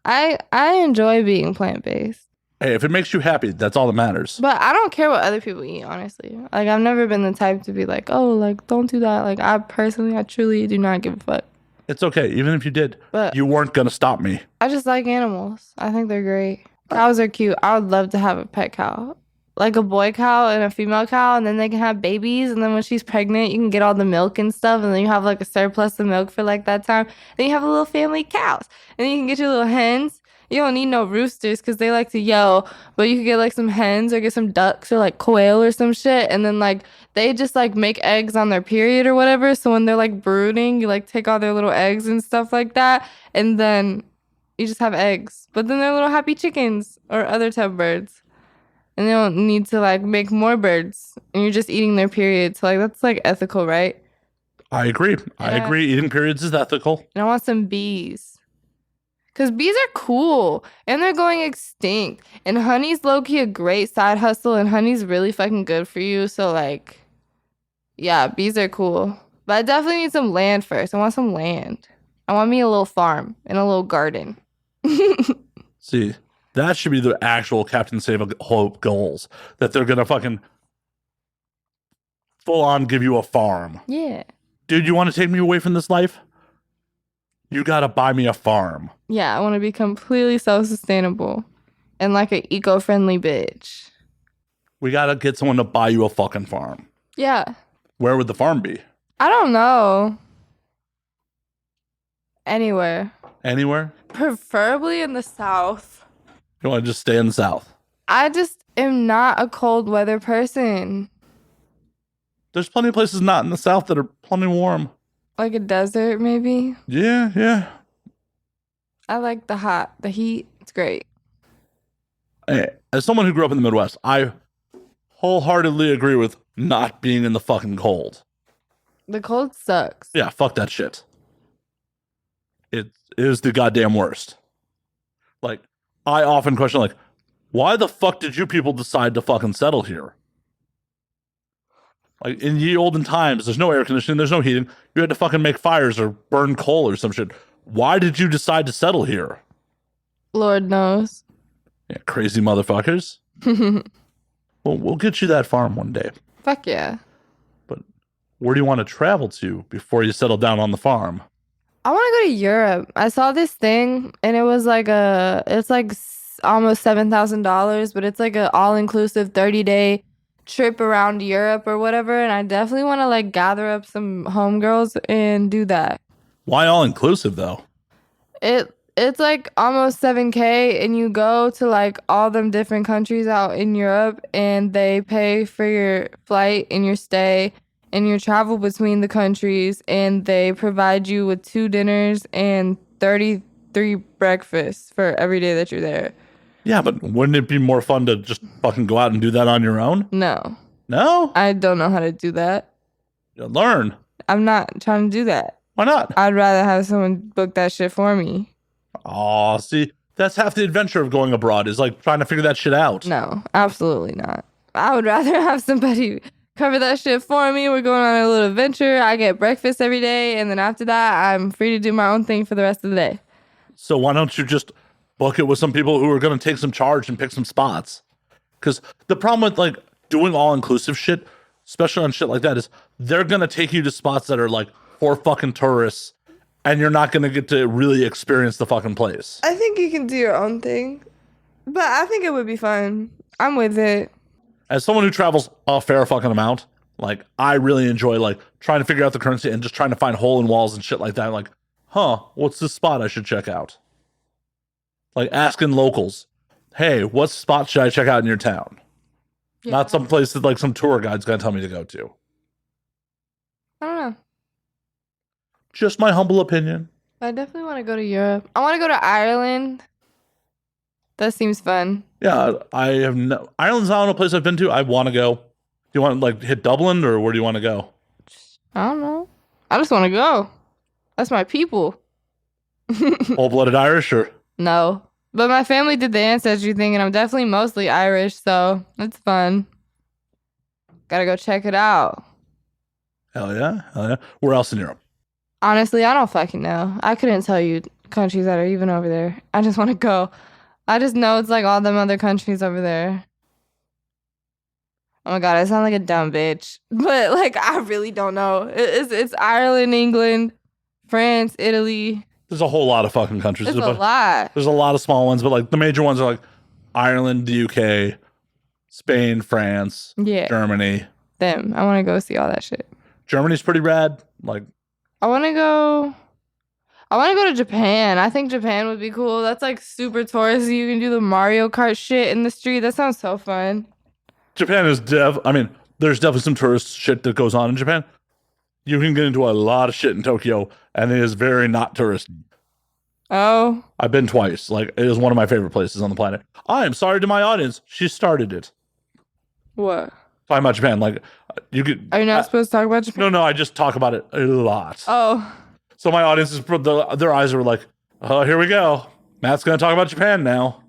B: I enjoy being plant-based.
A: Hey, if it makes you happy, that's all that matters.
B: But I don't care what other people eat, honestly. Like, I've never been the type to be like, oh, like, don't do that. Like, I truly do not give a fuck.
A: It's okay. Even if you did,
B: But
A: you weren't going to stop me.
B: I just like animals. I think they're great. Cows are cute. I would love to have a pet cow. Like a boy cow and a female cow, and then they can have babies. And then when she's pregnant, you can get all the milk and stuff. And then you have like a surplus of milk for like that time. Then you have a little family of cows. And then you can get your little hens. You don't need no roosters because they like to yell. But you can get like some hens or get some ducks or like quail or some shit. And then like they just like make eggs on their period or whatever. So when they're like brooding, you like take all their little eggs and stuff like that. And then you just have eggs. But then they're little happy chickens or other type of birds. And they don't need to like make more birds. And you're just eating their period. So like that's like ethical, right?
A: I agree.
B: Yeah.
A: I agree. Eating periods is ethical.
B: And I want some bees. Because bees are cool. And they're going extinct. And honey's low-key a great side hustle. And honey's really fucking good for you. So like, yeah, bees are cool. But I definitely need some land first. I want some land. I want me a little farm and a little garden.
A: See, that should be the actual Captain Save a Hope goals. That they're going to fucking full on give you a farm.
B: Yeah.
A: Dude, you want to take me away from this life? You got to buy me a farm.
B: Yeah, I want to be completely self-sustainable and like an eco-friendly bitch.
A: We got to get someone to buy you a fucking farm.
B: Yeah.
A: Where would the farm be?
B: I don't know. Anywhere.
A: Anywhere?
B: Preferably in the South.
A: You want to just stay in the South?
B: I just am not a cold weather person.
A: There's plenty of places not in the South that are plenty warm.
B: Like a desert, maybe.
A: Yeah.
B: I like the heat. It's great.
A: Hey, as someone who grew up in the Midwest, I wholeheartedly agree with not being in the fucking cold.
B: The cold sucks.
A: Yeah, fuck that shit. It is the goddamn worst. Like, I often question, like, why the fuck did you people decide to fucking settle here? Like, in ye olden times, there's no air conditioning, there's no heating. You had to fucking make fires or burn coal or some shit. Why did you decide to settle here?
B: Lord knows.
A: Yeah, crazy motherfuckers. Well, we'll get you that farm one day.
B: Fuck yeah.
A: But where do you want to travel to before you settle down on the farm?
B: I want to go to Europe. I saw this thing and it was like it's like almost $7,000, but it's like an all-inclusive 30-day trip around Europe or whatever. And I definitely want to like gather up some homegirls and do that.
A: Why all inclusive though?
B: It's like almost $7,000 and you go to like all them different countries out in Europe and they pay for your flight and your stay and your travel between the countries, and they provide you with 2 dinners and 33 breakfasts for every day that you're there.
A: Yeah, but wouldn't it be more fun to just fucking go out and do that on your own?
B: No.
A: No?
B: I don't know how to do that.
A: You learn.
B: I'm not trying to do that.
A: Why not?
B: I'd rather have someone book that shit for me.
A: Aw, see, that's half the adventure of going abroad, is like trying to figure that shit out.
B: No, absolutely not. I would rather have somebody cover that shit for me. We're going on a little adventure. I get breakfast every day, and then after that, I'm free to do my own thing for the rest of the day.
A: So why don't you just book it with some people who are going to take some charge and pick some spots? Because the problem with like doing all-inclusive shit, especially on shit like that, is they're going to take you to spots that are like for fucking tourists, and you're not going to get to really experience the fucking place.
B: I think you can do your own thing, but I think it would be fun. I'm with it.
A: As someone who travels a fair fucking amount, like, I really enjoy, like, trying to figure out the currency and just trying to find hole in walls and shit like that. Like, what's this spot I should check out? Like, asking locals, hey, what spot should I check out in your town?
B: Yeah.
A: Not some place that, like, some tour guide's gonna tell me to go to.
B: I don't know.
A: Just my humble opinion.
B: I definitely want to go to Europe. I want to go to Ireland. That seems fun.
A: Yeah, I have no... Ireland's not a place I've been to. I want to go. Do you want to, like, hit Dublin, or where do you want to go?
B: I don't know. I just want to go. That's my people.
A: Full-blooded Irish, or...
B: No. But my family did the ancestry thing, and I'm definitely mostly Irish, so it's fun. Gotta go check it out.
A: Hell yeah. Where else in Europe?
B: Honestly, I don't fucking know. I couldn't tell you countries that are even over there. I just want to go. I just know it's like all them other countries over there. Oh my God, I sound like a dumb bitch. But like, I really don't know. It's Ireland, England, France, Italy.
A: There's a whole lot of fucking countries.
B: It's a lot.
A: There's a lot of small ones, but like the major ones are like Ireland, the UK, Spain, France,
B: Yeah.
A: Germany.
B: Them. I want to go see all that shit.
A: Germany's pretty rad. Like,
B: I want to go to Japan. I think Japan would be cool. That's like super touristy. You can do the Mario Kart shit in the street. That sounds so fun.
A: Japan is I mean, there's definitely some tourist shit that goes on in Japan. You can get into a lot of shit in Tokyo, and it is very not touristy.
B: Oh.
A: I've been twice. Like, it is one of my favorite places on the planet. I am sorry to my audience. She started it.
B: What?
A: Talking about Japan. Like, you could.
B: Are you not supposed to talk about Japan?
A: No, I just talk about it a lot.
B: Oh.
A: So my audience is, their eyes were like, oh, here we go. Matt's going to talk about Japan now.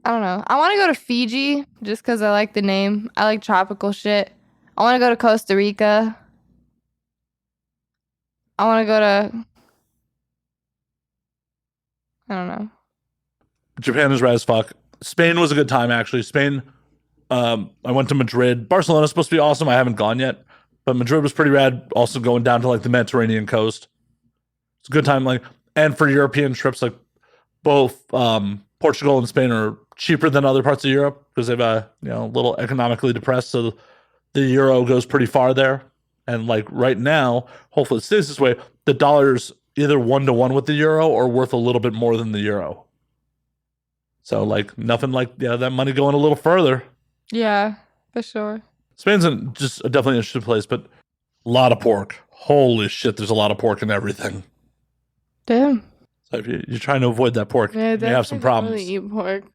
B: I don't know. I want to go to Fiji just because I like the name. I like tropical shit. I want to go to Costa Rica. I want to go to... I don't know.
A: Japan is rad as fuck. Spain was a good time, actually. Spain, I went to Madrid. Barcelona's supposed to be awesome. I haven't gone yet. But Madrid was pretty rad. Also going down to like the Mediterranean coast. It's a good time. Like, and for European trips, like both Portugal and Spain are cheaper than other parts of Europe because they've a little economically depressed. So the euro goes pretty far there. And like right now, hopefully it stays this way, the dollar's either 1-to-1 with the euro or worth a little bit more than the euro. So like nothing like that money going a little further.
B: Yeah, for sure.
A: Spain's just a definitely interesting place, but a lot of pork. Holy shit, there's a lot of pork in everything.
B: Damn.
A: So if you're trying to avoid that pork,
B: Yeah,
A: you have some problems.
B: Really eat pork.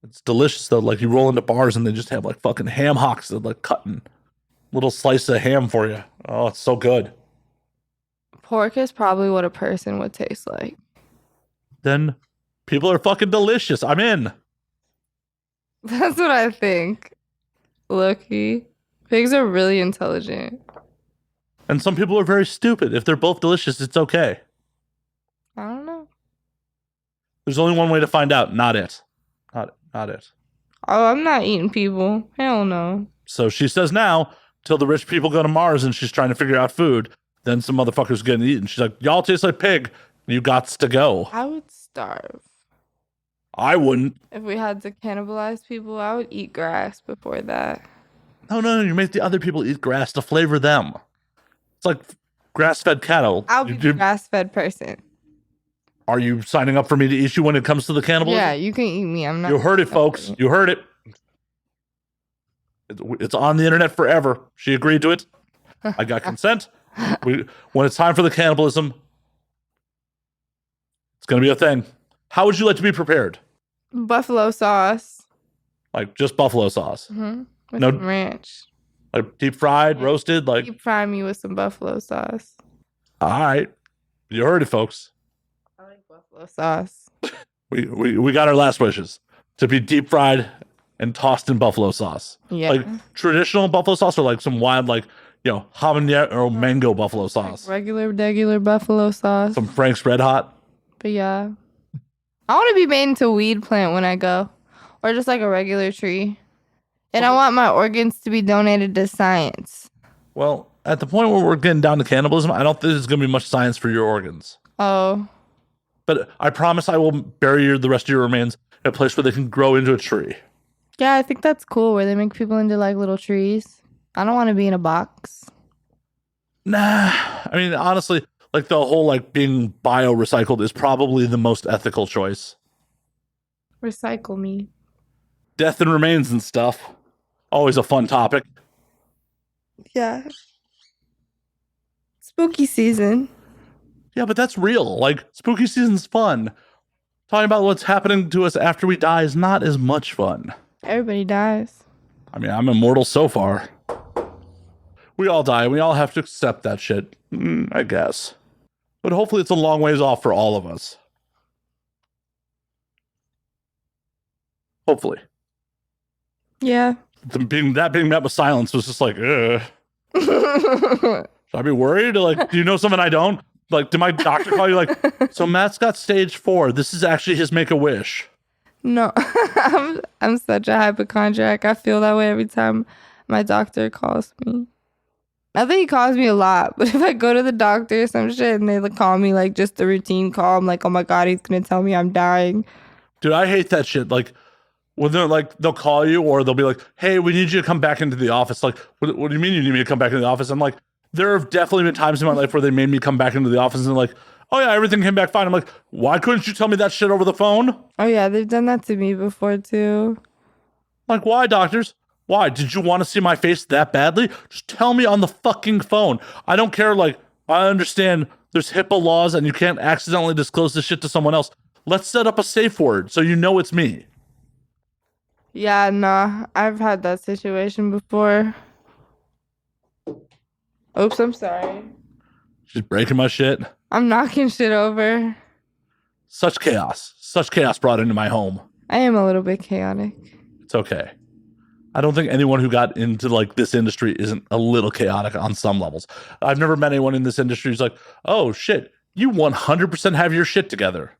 A: It's delicious though. Like you roll into bars and they just have like fucking ham hocks that like cutting little slice of ham for you. Oh, it's so good.
B: Pork is probably what a person would taste like.
A: Then people are fucking delicious. I'm in.
B: That's what I think. Low-key. Pigs are really intelligent.
A: And some people are very stupid. If they're both delicious, it's okay.
B: I don't know.
A: There's only one way to find out. Not it. Not it.
B: Oh, I'm not eating people. Hell no.
A: So she says now, till the rich people go to Mars and she's trying to figure out food, then some motherfuckers getting eaten. She's like, y'all taste like pig. You gots to go.
B: I would starve.
A: I wouldn't.
B: If we had to cannibalize people, I would eat grass before that.
A: No. You make the other people eat grass to flavor them. It's like grass-fed cattle.
B: I'll be the grass-fed person.
A: Are you signing up for me to eat you when it comes to the cannibalism?
B: Yeah, you can eat me. I'm not.
A: You heard it, folks. You heard it. It's on the internet forever. She agreed to it. I got consent. When it's time for the cannibalism, it's going to be a thing. How would you like to be prepared?
B: Buffalo sauce.
A: Like just buffalo sauce?
B: Mm-hmm. With
A: No
B: some ranch.
A: Like deep fried,
B: Yeah.
A: roasted? Like,
B: Deep fry me with some buffalo sauce.
A: all right. You heard it, folks.
B: I like buffalo sauce.
A: We got our last wishes to be deep fried and tossed in buffalo sauce.
B: Yeah.
A: Like traditional buffalo sauce or like some wild, like, habanero or mango buffalo sauce.
B: Like regular buffalo sauce.
A: Some Frank's Red Hot.
B: But yeah. I want to be made into a weed plant when I go. Or just like a regular tree. And I want my organs to be donated to science.
A: Well, at the point where we're getting down to cannibalism, I don't think there's going to be much science for your organs.
B: Oh.
A: But I promise I will bury the rest of your remains in a place where they can grow into a tree.
B: Yeah, I think that's cool where they make people into like little trees. I don't want to be in a box.
A: Nah. I mean, honestly, like the whole like being bio-recycled is probably the most ethical choice.
B: Recycle me.
A: Death and remains and stuff. Always a fun topic.
B: Yeah. Spooky season.
A: Yeah, but that's real. Like, spooky season's fun. Talking about what's happening to us after we die is not as much fun.
B: Everybody dies.
A: I mean, I'm immortal so far. We all die. We all have to accept that shit, I guess. But hopefully it's a long ways off for all of us. Hopefully.
B: Yeah.
A: Being met with silence was just like, ugh. Should I be worried? Like, do you know something I don't? Like, did my doctor call you like, so Matt's got stage 4. This is actually his Make-A-Wish.
B: No, I'm such a hypochondriac. I feel that way every time my doctor calls me. I think he calls me a lot, but if I go to the doctor or some shit and they call me like just a routine call, I'm like, oh my God, he's gonna tell me I'm dying.
A: Dude, I hate that shit. Like, when they're like, they'll call you or they'll be like, hey, we need you to come back into the office. Like, what do you mean you need me to come back into the office? I'm like, there have definitely been times in my life where they made me come back into the office and they're like, oh yeah, everything came back fine. I'm like, why couldn't you tell me that shit over the phone?
B: Oh yeah, they've done that to me before too.
A: Like, why, doctors? Why? Did you want to see my face that badly? Just tell me on the fucking phone. I don't care. Like, I understand there's HIPAA laws and you can't accidentally disclose this shit to someone else. Let's set up a safe word so you know it's me.
B: Yeah, nah, I've had that situation before. Oops, I'm sorry.
A: She's breaking my shit.
B: I'm knocking shit over.
A: Such chaos. Such chaos brought into my home.
B: I am a little bit chaotic.
A: It's okay. I don't think anyone who got into like this industry isn't a little chaotic on some levels. I've never met anyone in this industry who's like, oh shit, you 100% have your shit together.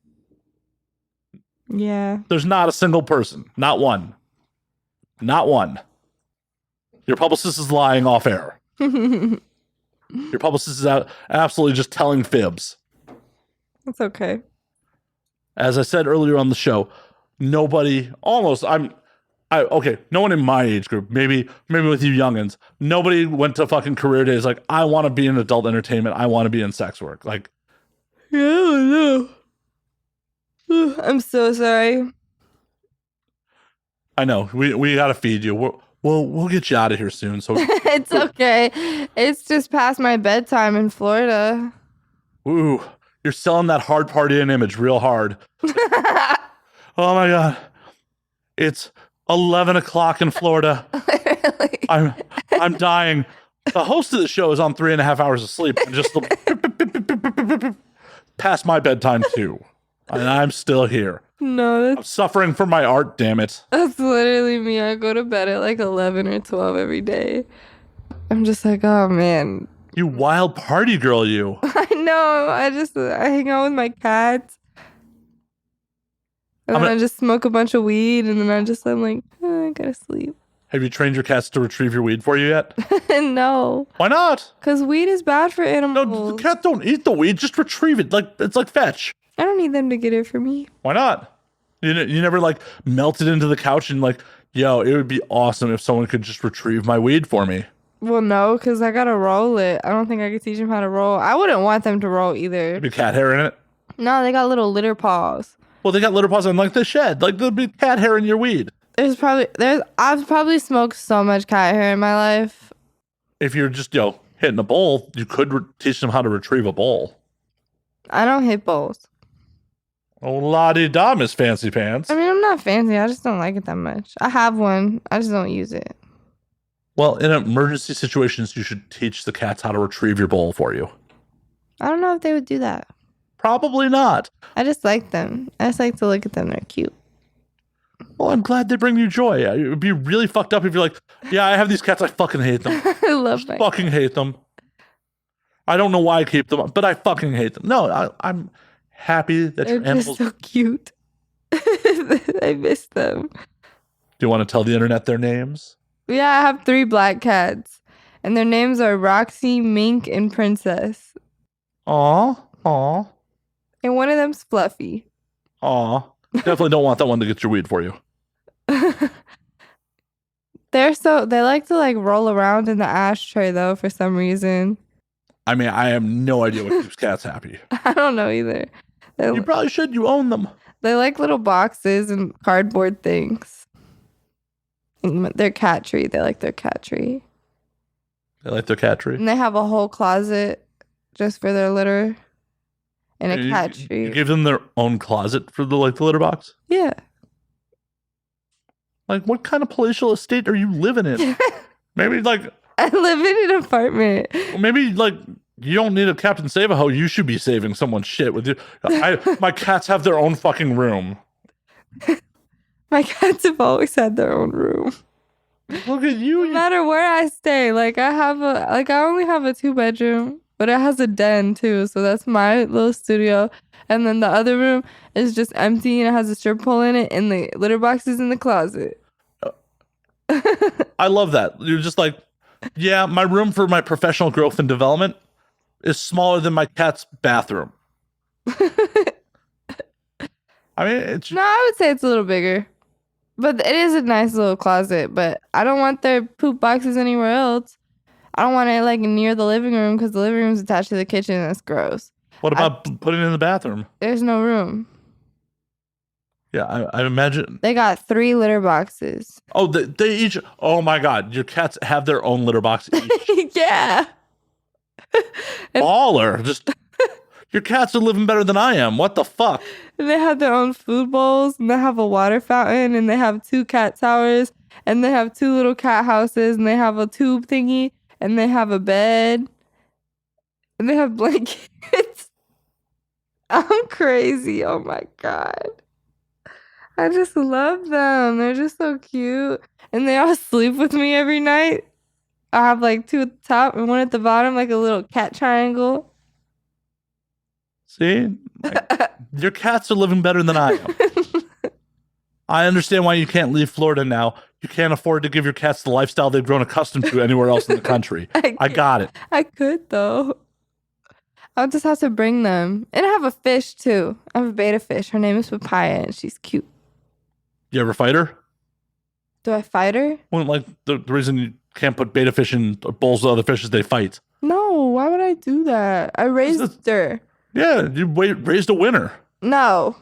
B: Yeah.
A: There's not a single person. Not one. Not one. Your publicist is lying off air. Your publicist is out absolutely just telling fibs.
B: It's okay.
A: As I said earlier on the show, nobody, almost, okay, no one in my age group, maybe with you youngins, nobody went to fucking career days like, I want to be in adult entertainment. I want to be in sex work. Like,
B: Yeah, I know. I'm so sorry.
A: I know we got to feed you. We'll get you out of here soon. So
B: It's okay. It's just past my bedtime in Florida.
A: ooh, you're selling that hard partying image real hard. Oh my God. It's 11 o'clock in Florida.
B: Really?
A: I'm dying. The host of the show is on 3.5 hours of sleep and just past my bedtime too. And I'm still here.
B: No,
A: I'm suffering for my art, damn it.
B: that's literally me. I go to bed at like 11 or 12 every day. I'm just like, oh man.
A: You wild party girl, you.
B: I know. I hang out with my cats. And then I just smoke a bunch of weed and then I'm like, oh, I gotta sleep.
A: Have you trained your cats to retrieve your weed for you yet?
B: No.
A: Why not?
B: Because weed is bad for animals.
A: No, the cat don't eat the weed. Just retrieve it. Like it's like fetch.
B: I don't need them to get it for me.
A: Why not? You never like melted into the couch and like, yo, it would be awesome if someone could just retrieve my weed for me.
B: Well, no, because I gotta roll it. I don't think I could teach them how to roll. I wouldn't want them to roll either.
A: Maybe cat hair in it.
B: No, they got little litter paws.
A: Well, they got litter paws on like the shed. Like there'll be cat hair in your weed.
B: I've probably smoked so much cat hair in my life.
A: If you're just hitting a bowl, you could teach them how to retrieve a bowl.
B: I don't hit bowls.
A: Oh, la-di-da, Miss Fancy Pants.
B: I mean, I'm not fancy. I just don't like it that much. I have one. I just don't use it.
A: Well, in emergency situations, you should teach the cats how to retrieve your bowl for you.
B: I don't know if they would do that.
A: Probably not.
B: I just like them. I just like to look at them. They're cute.
A: Well, I'm glad they bring you joy. It would be really fucked up if you're like, yeah, I have these cats. I fucking hate them.
B: I love my
A: fucking hate them. I don't know why I keep them, but I fucking hate them. No, I'm happy that
B: They're
A: your animals.
B: just so cute. I miss them.
A: Do you want to tell the internet their names?
B: Yeah, I have 3 black cats, and their names are Roxy, Mink, and Princess.
A: Aw.
B: And one of them's Fluffy.
A: Aw. Definitely don't want that one to get your weed for you.
B: They like to like roll around in the ashtray though for some reason.
A: I mean, I have no idea what keeps cats happy.
B: I don't know either.
A: You probably should. You own them.
B: They like little boxes and cardboard things. And their cat tree. They like their cat tree.
A: They like their cat tree.
B: And they have a whole closet just for their litter. And a cat tree.
A: You give them their own closet for the litter box?
B: Yeah.
A: Like, what kind of palatial estate are you living in? Maybe like
B: I live in an apartment.
A: Maybe like you don't need a Captain Save-A-Ho. You should be saving someone's shit with you. My cats have their own fucking room.
B: My cats have always had their own room.
A: Look at you.
B: No matter where I stay, I only have a 2-bedroom. but it has a den too. So that's my little studio. And then the other room is just empty and it has a strip pole in it and the litter box is in the closet.
A: I love that. You're just like, yeah, my room for my professional growth and development is smaller than my cat's bathroom. I mean, it's
B: No, I would say it's a little bigger. But it is a nice little closet. But I don't want their poop boxes anywhere else. I don't want it like near the living room because the living room's attached to the kitchen and that's gross.
A: what about putting it in the bathroom?
B: There's no room.
A: Yeah, I imagine.
B: They got 3 litter boxes.
A: Oh, they each. Oh my God, your cats have their own litter box each.
B: Yeah.
A: Baller. Just your cats are living better than I am. What the fuck?
B: And they have their own food bowls and they have a water fountain and they have 2 cat towers and they have 2 little cat houses and they have a tube thingy and they have a bed and they have blankets. I'm crazy. Oh my God. I just love them. They're just so cute. And they all sleep with me every night. I have like 2 at the top and 1 at the bottom, like a little cat triangle.
A: See, your cats are living better than I am. I understand why you can't leave Florida now. You can't afford to give your cats the lifestyle they've grown accustomed to anywhere else in the country. I got it.
B: I could though. I'll just have to bring them. And I have a fish too. I have a beta fish. Her name is Papaya and she's cute.
A: You ever fight her?
B: Do I fight her?
A: Well, like the reason you can't put beta fish in bowls with other fish is they fight.
B: No, why would I do that? I raised her.
A: Yeah, you raised a winner.
B: No.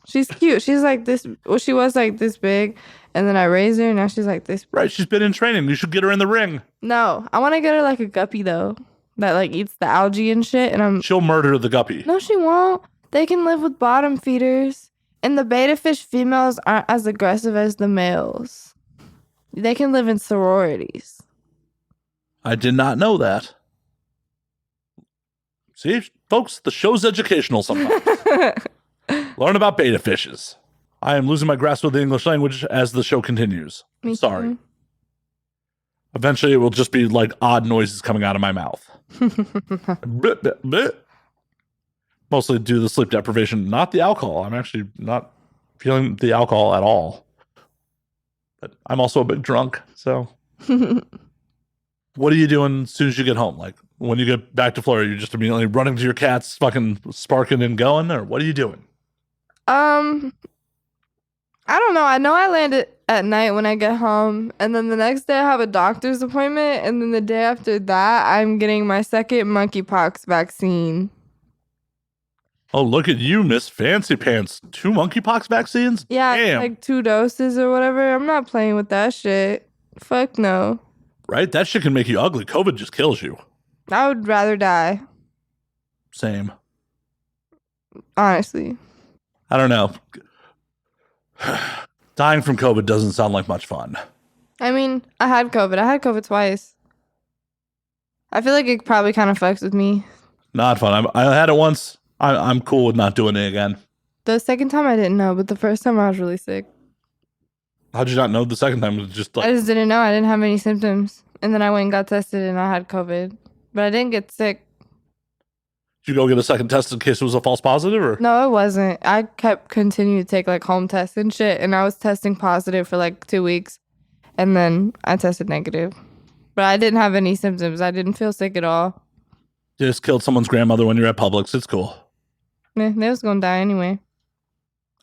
B: She's cute. She's like this. Well, she was like this big. And then I raised her and now she's like this big.
A: Right, she's been in training. You should get her in the ring.
B: No, I want to get her like a guppy though. That like eats the algae and shit. And
A: She'll murder the guppy.
B: No, she won't. They can live with bottom feeders. And the beta fish females aren't as aggressive as the males. They can live in sororities.
A: I did not know that. See, folks, the show's educational sometimes. Learn about beta fishes. I am losing my grasp of the English language as the show continues.
B: Me
A: Sorry.
B: too.
A: Eventually, it will just be like odd noises coming out of my mouth. Bleh, bleh, bleh. Mostly due to the sleep deprivation, not the alcohol. I'm actually not feeling the alcohol at all. But I'm also a bit drunk, so. What are you doing as soon as you get home? Like, when you get back to Florida, you're just immediately running to your cats, fucking sparking and going, or what are you doing?
B: I don't know. I know I land at night when I get home, and then the next day I have a doctor's appointment, and then the day after that, I'm getting my second monkeypox vaccine.
A: Oh, look at you, Miss Fancy Pants. 2 monkeypox vaccines?
B: Yeah,
A: Damn.
B: like 2 doses or whatever. I'm not playing with that shit. Fuck no.
A: Right? That shit can make you ugly. COVID just kills you.
B: I would rather die,
A: Same.
B: honestly.
A: I don't know. Dying from COVID doesn't sound like much fun.
B: I mean, I had COVID. I had COVID twice. I feel like it probably kind of fucks with me.
A: Not fun. I had it once. I'm cool with not doing it again.
B: The second time I didn't know, but the first time I was really sick.
A: How'd you not know the second time? It was just like,
B: I just didn't know. I didn't have any symptoms. And then I went and got tested and I had COVID. But I didn't get sick.
A: did you go get a second test in case it was a false positive? Or
B: No, it wasn't. I kept continuing to take like home tests and shit. And I was testing positive for like 2 weeks. And then I tested negative. But I didn't have any symptoms. I didn't feel sick at all.
A: you just killed someone's grandmother when you're at Publix. It's cool.
B: They was gonna die anyway.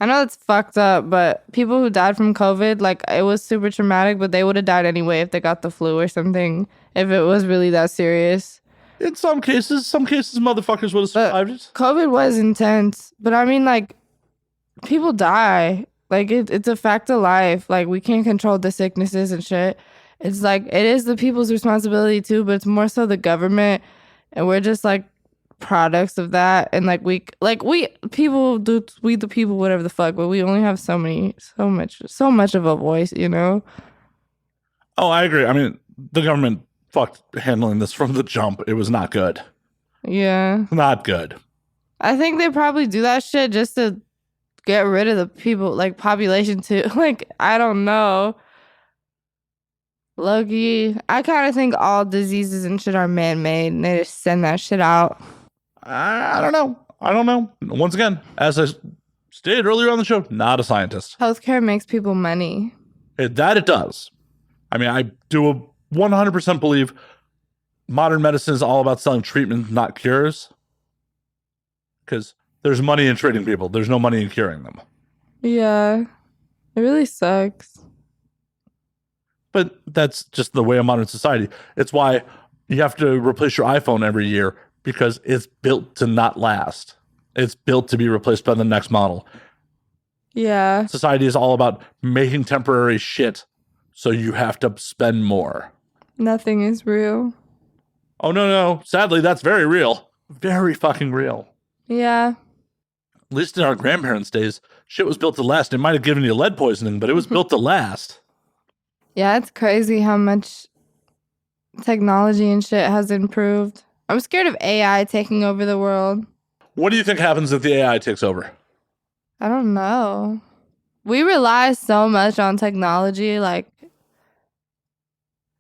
B: I know it's fucked up, but people who died from COVID, like, it was super traumatic, but they would have died anyway if they got the flu or something, if it was really that serious.
A: In some cases, motherfuckers would have survived it.
B: COVID was intense, but I mean, like, people die. Like, it's a fact of life. Like, we can't control the sicknesses and shit. It's like, it is the people's responsibility too, but it's more so the government, and we're just, like, products of that. And like we the people, whatever the fuck, but we only have so much of a voice, you know.
A: Oh, I agree. I mean, the government fucked handling this from the jump. It was not good.
B: Yeah,
A: Not good.
B: I think they probably do that shit just to get rid of the people, like, population too. Like, I don't know, Loki. I kind of think all diseases and shit are man-made, and they just send that shit out.
A: I don't know. I don't know. Once again, as I stated earlier on the show, not a scientist.
B: Healthcare makes people money.
A: It does. I mean, I do 100% believe modern medicine is all about selling treatment, not cures. Because there's money in treating people. There's no money in curing them.
B: Yeah. It really sucks.
A: But that's just the way of modern society. It's why you have to replace your iPhone every year, because it's built to not last. It's built to be replaced by the next model.
B: Yeah.
A: Society is all about making temporary shit, so you have to spend more.
B: Nothing is real.
A: Oh, no. Sadly, that's very real. Very fucking real.
B: Yeah.
A: At least in our grandparents' days, shit was built to last. It might have given you lead poisoning, but it was built to last.
B: Yeah, it's crazy how much technology and shit has improved. I'm scared of AI taking over the world.
A: What do you think happens if the AI takes over?
B: I don't know. We rely so much on technology. Like,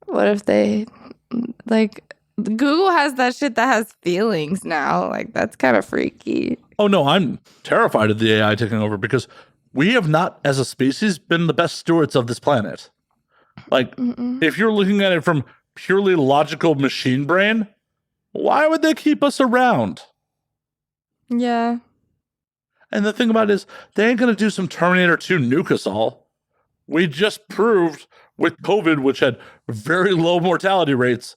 B: what if they, like, Google has that shit that has feelings now. Like, that's kind of freaky.
A: Oh, no, I'm terrified of the AI taking over, because we have not, as a species, been the best stewards of this planet. Like, if you're looking at it from purely logical machine brain, why would they keep us around?
B: Yeah.
A: And the thing about it is, they ain't going to do some Terminator 2 nuke us all. We just proved with COVID, which had very low mortality rates,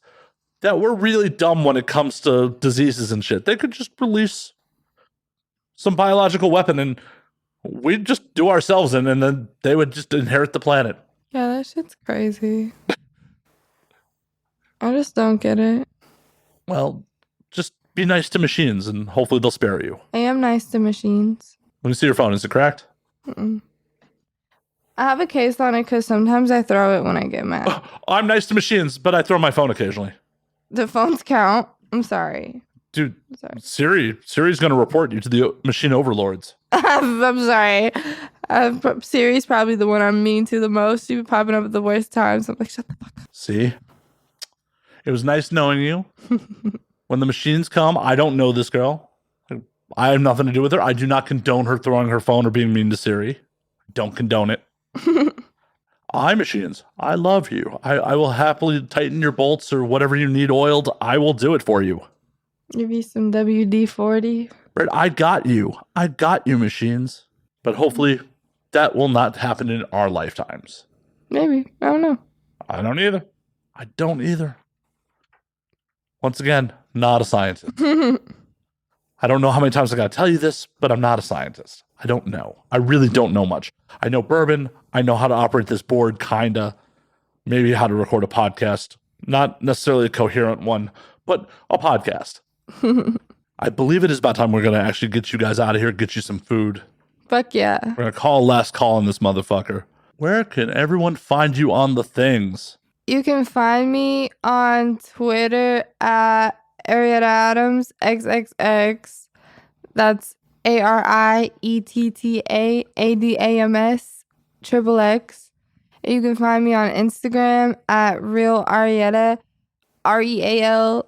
A: that we're really dumb when it comes to diseases and shit. They could just release some biological weapon and we'd just do ourselves in, and then they would just inherit the planet.
B: Yeah, that shit's crazy. I just don't get it.
A: Well, just be nice to machines and hopefully they'll spare you.
B: I am nice to machines.
A: Let me see your phone. Is it cracked?
B: Mm-mm. I have a case on it because sometimes I throw it when I get mad.
A: I'm nice to machines, but I throw my phone occasionally.
B: The phones count. I'm sorry.
A: Dude,
B: I'm sorry.
A: Siri's going to report you to the machine overlords.
B: I'm sorry. Siri's probably the one I'm mean to the most. She be popping up at the worst times. I'm like, shut the fuck up.
A: See? It was nice knowing you. When the machines come, I don't know this girl. I have nothing to do with her. I do not condone her throwing her phone or being mean to Siri. Don't condone it. Machines, I love you. I will happily tighten your bolts or whatever you need oiled. I will do it for you.
B: Give you some WD-40.
A: Right, I got you, machines. But hopefully that will not happen in our lifetimes.
B: Maybe. I don't know.
A: I don't either. Once again, not a scientist. I don't know how many times I got to tell you this, but I'm not a scientist. I don't know. I really don't know much. I know bourbon. I know how to operate this board, kinda. Maybe how to record a podcast. Not necessarily a coherent one, but a podcast. I believe it is about time we're going to actually get you guys out of here, get you some food.
B: Fuck yeah.
A: We're going to call last call on this motherfucker. Where can everyone find you on the things?
B: You can find me on Twitter at Arietta Adams XXX. That's ARIETTA ADAMS XXX. You can find me on Instagram at Real Arietta REALRARIETTA.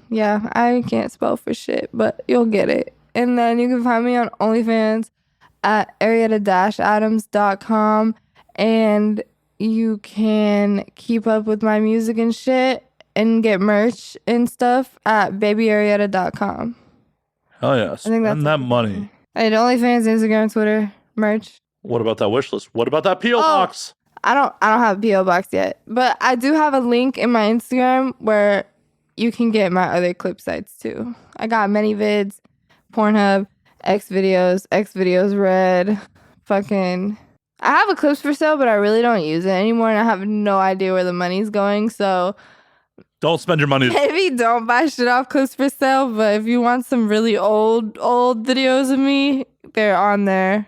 B: Yeah, I can't spell for shit, but you'll get it. And then you can find me on OnlyFans at Arietta-Adams.com. And you can keep up with my music and shit and get merch and stuff at babyarietta.com.
A: Hell yes.
B: I think that's
A: Spend that money.
B: I had OnlyFans, Instagram, Twitter, merch.
A: What about that wish list? What about that P.O. box?
B: I don't have a P.O. box yet, but I do have a link in my Instagram where you can get my other clip sites too. I got ManyVids, Pornhub, Xvideos Red, fucking. I have a clips for sale, but I really don't use it anymore, and I have no idea where the money's going. So
A: Don't spend your money.
B: maybe don't buy shit off clips for sale. But if you want some really old videos of me, they're on there.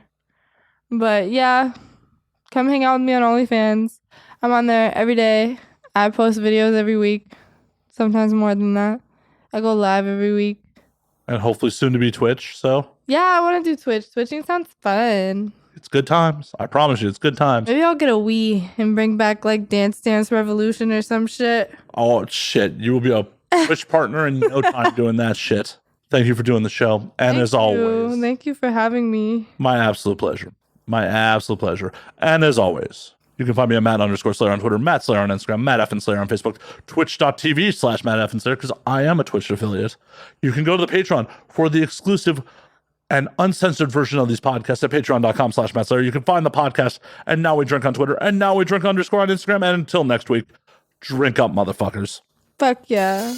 B: But yeah, come hang out with me on OnlyFans. I'm on there every day. I post videos every week, sometimes more than that. I go live every week.
A: And hopefully soon to be Twitch, so.
B: Yeah, I want to do Twitch. Twitching sounds fun.
A: It's good times. I promise you, it's good times.
B: Maybe I'll get a Wii and bring back like Dance Dance Revolution or some shit.
A: Oh, shit. You will be a Twitch partner in no time doing that shit. Thank you for doing the show. And as always,
B: thank you for having me.
A: My absolute pleasure. My absolute pleasure. And as always, you can find me at Matt_Slayer on Twitter, Matt Slayer on Instagram, Matt F. Slayer on Facebook, twitch.tv/Matt F. Slayer, because I am a Twitch affiliate. You can go to the Patreon for the exclusive and uncensored version of these podcasts at patreon.com/Matt Slayer. You can find the podcast and Now We Drink on Twitter and Now We Drink _ on Instagram. And until next week, drink up, motherfuckers.
B: Fuck yeah.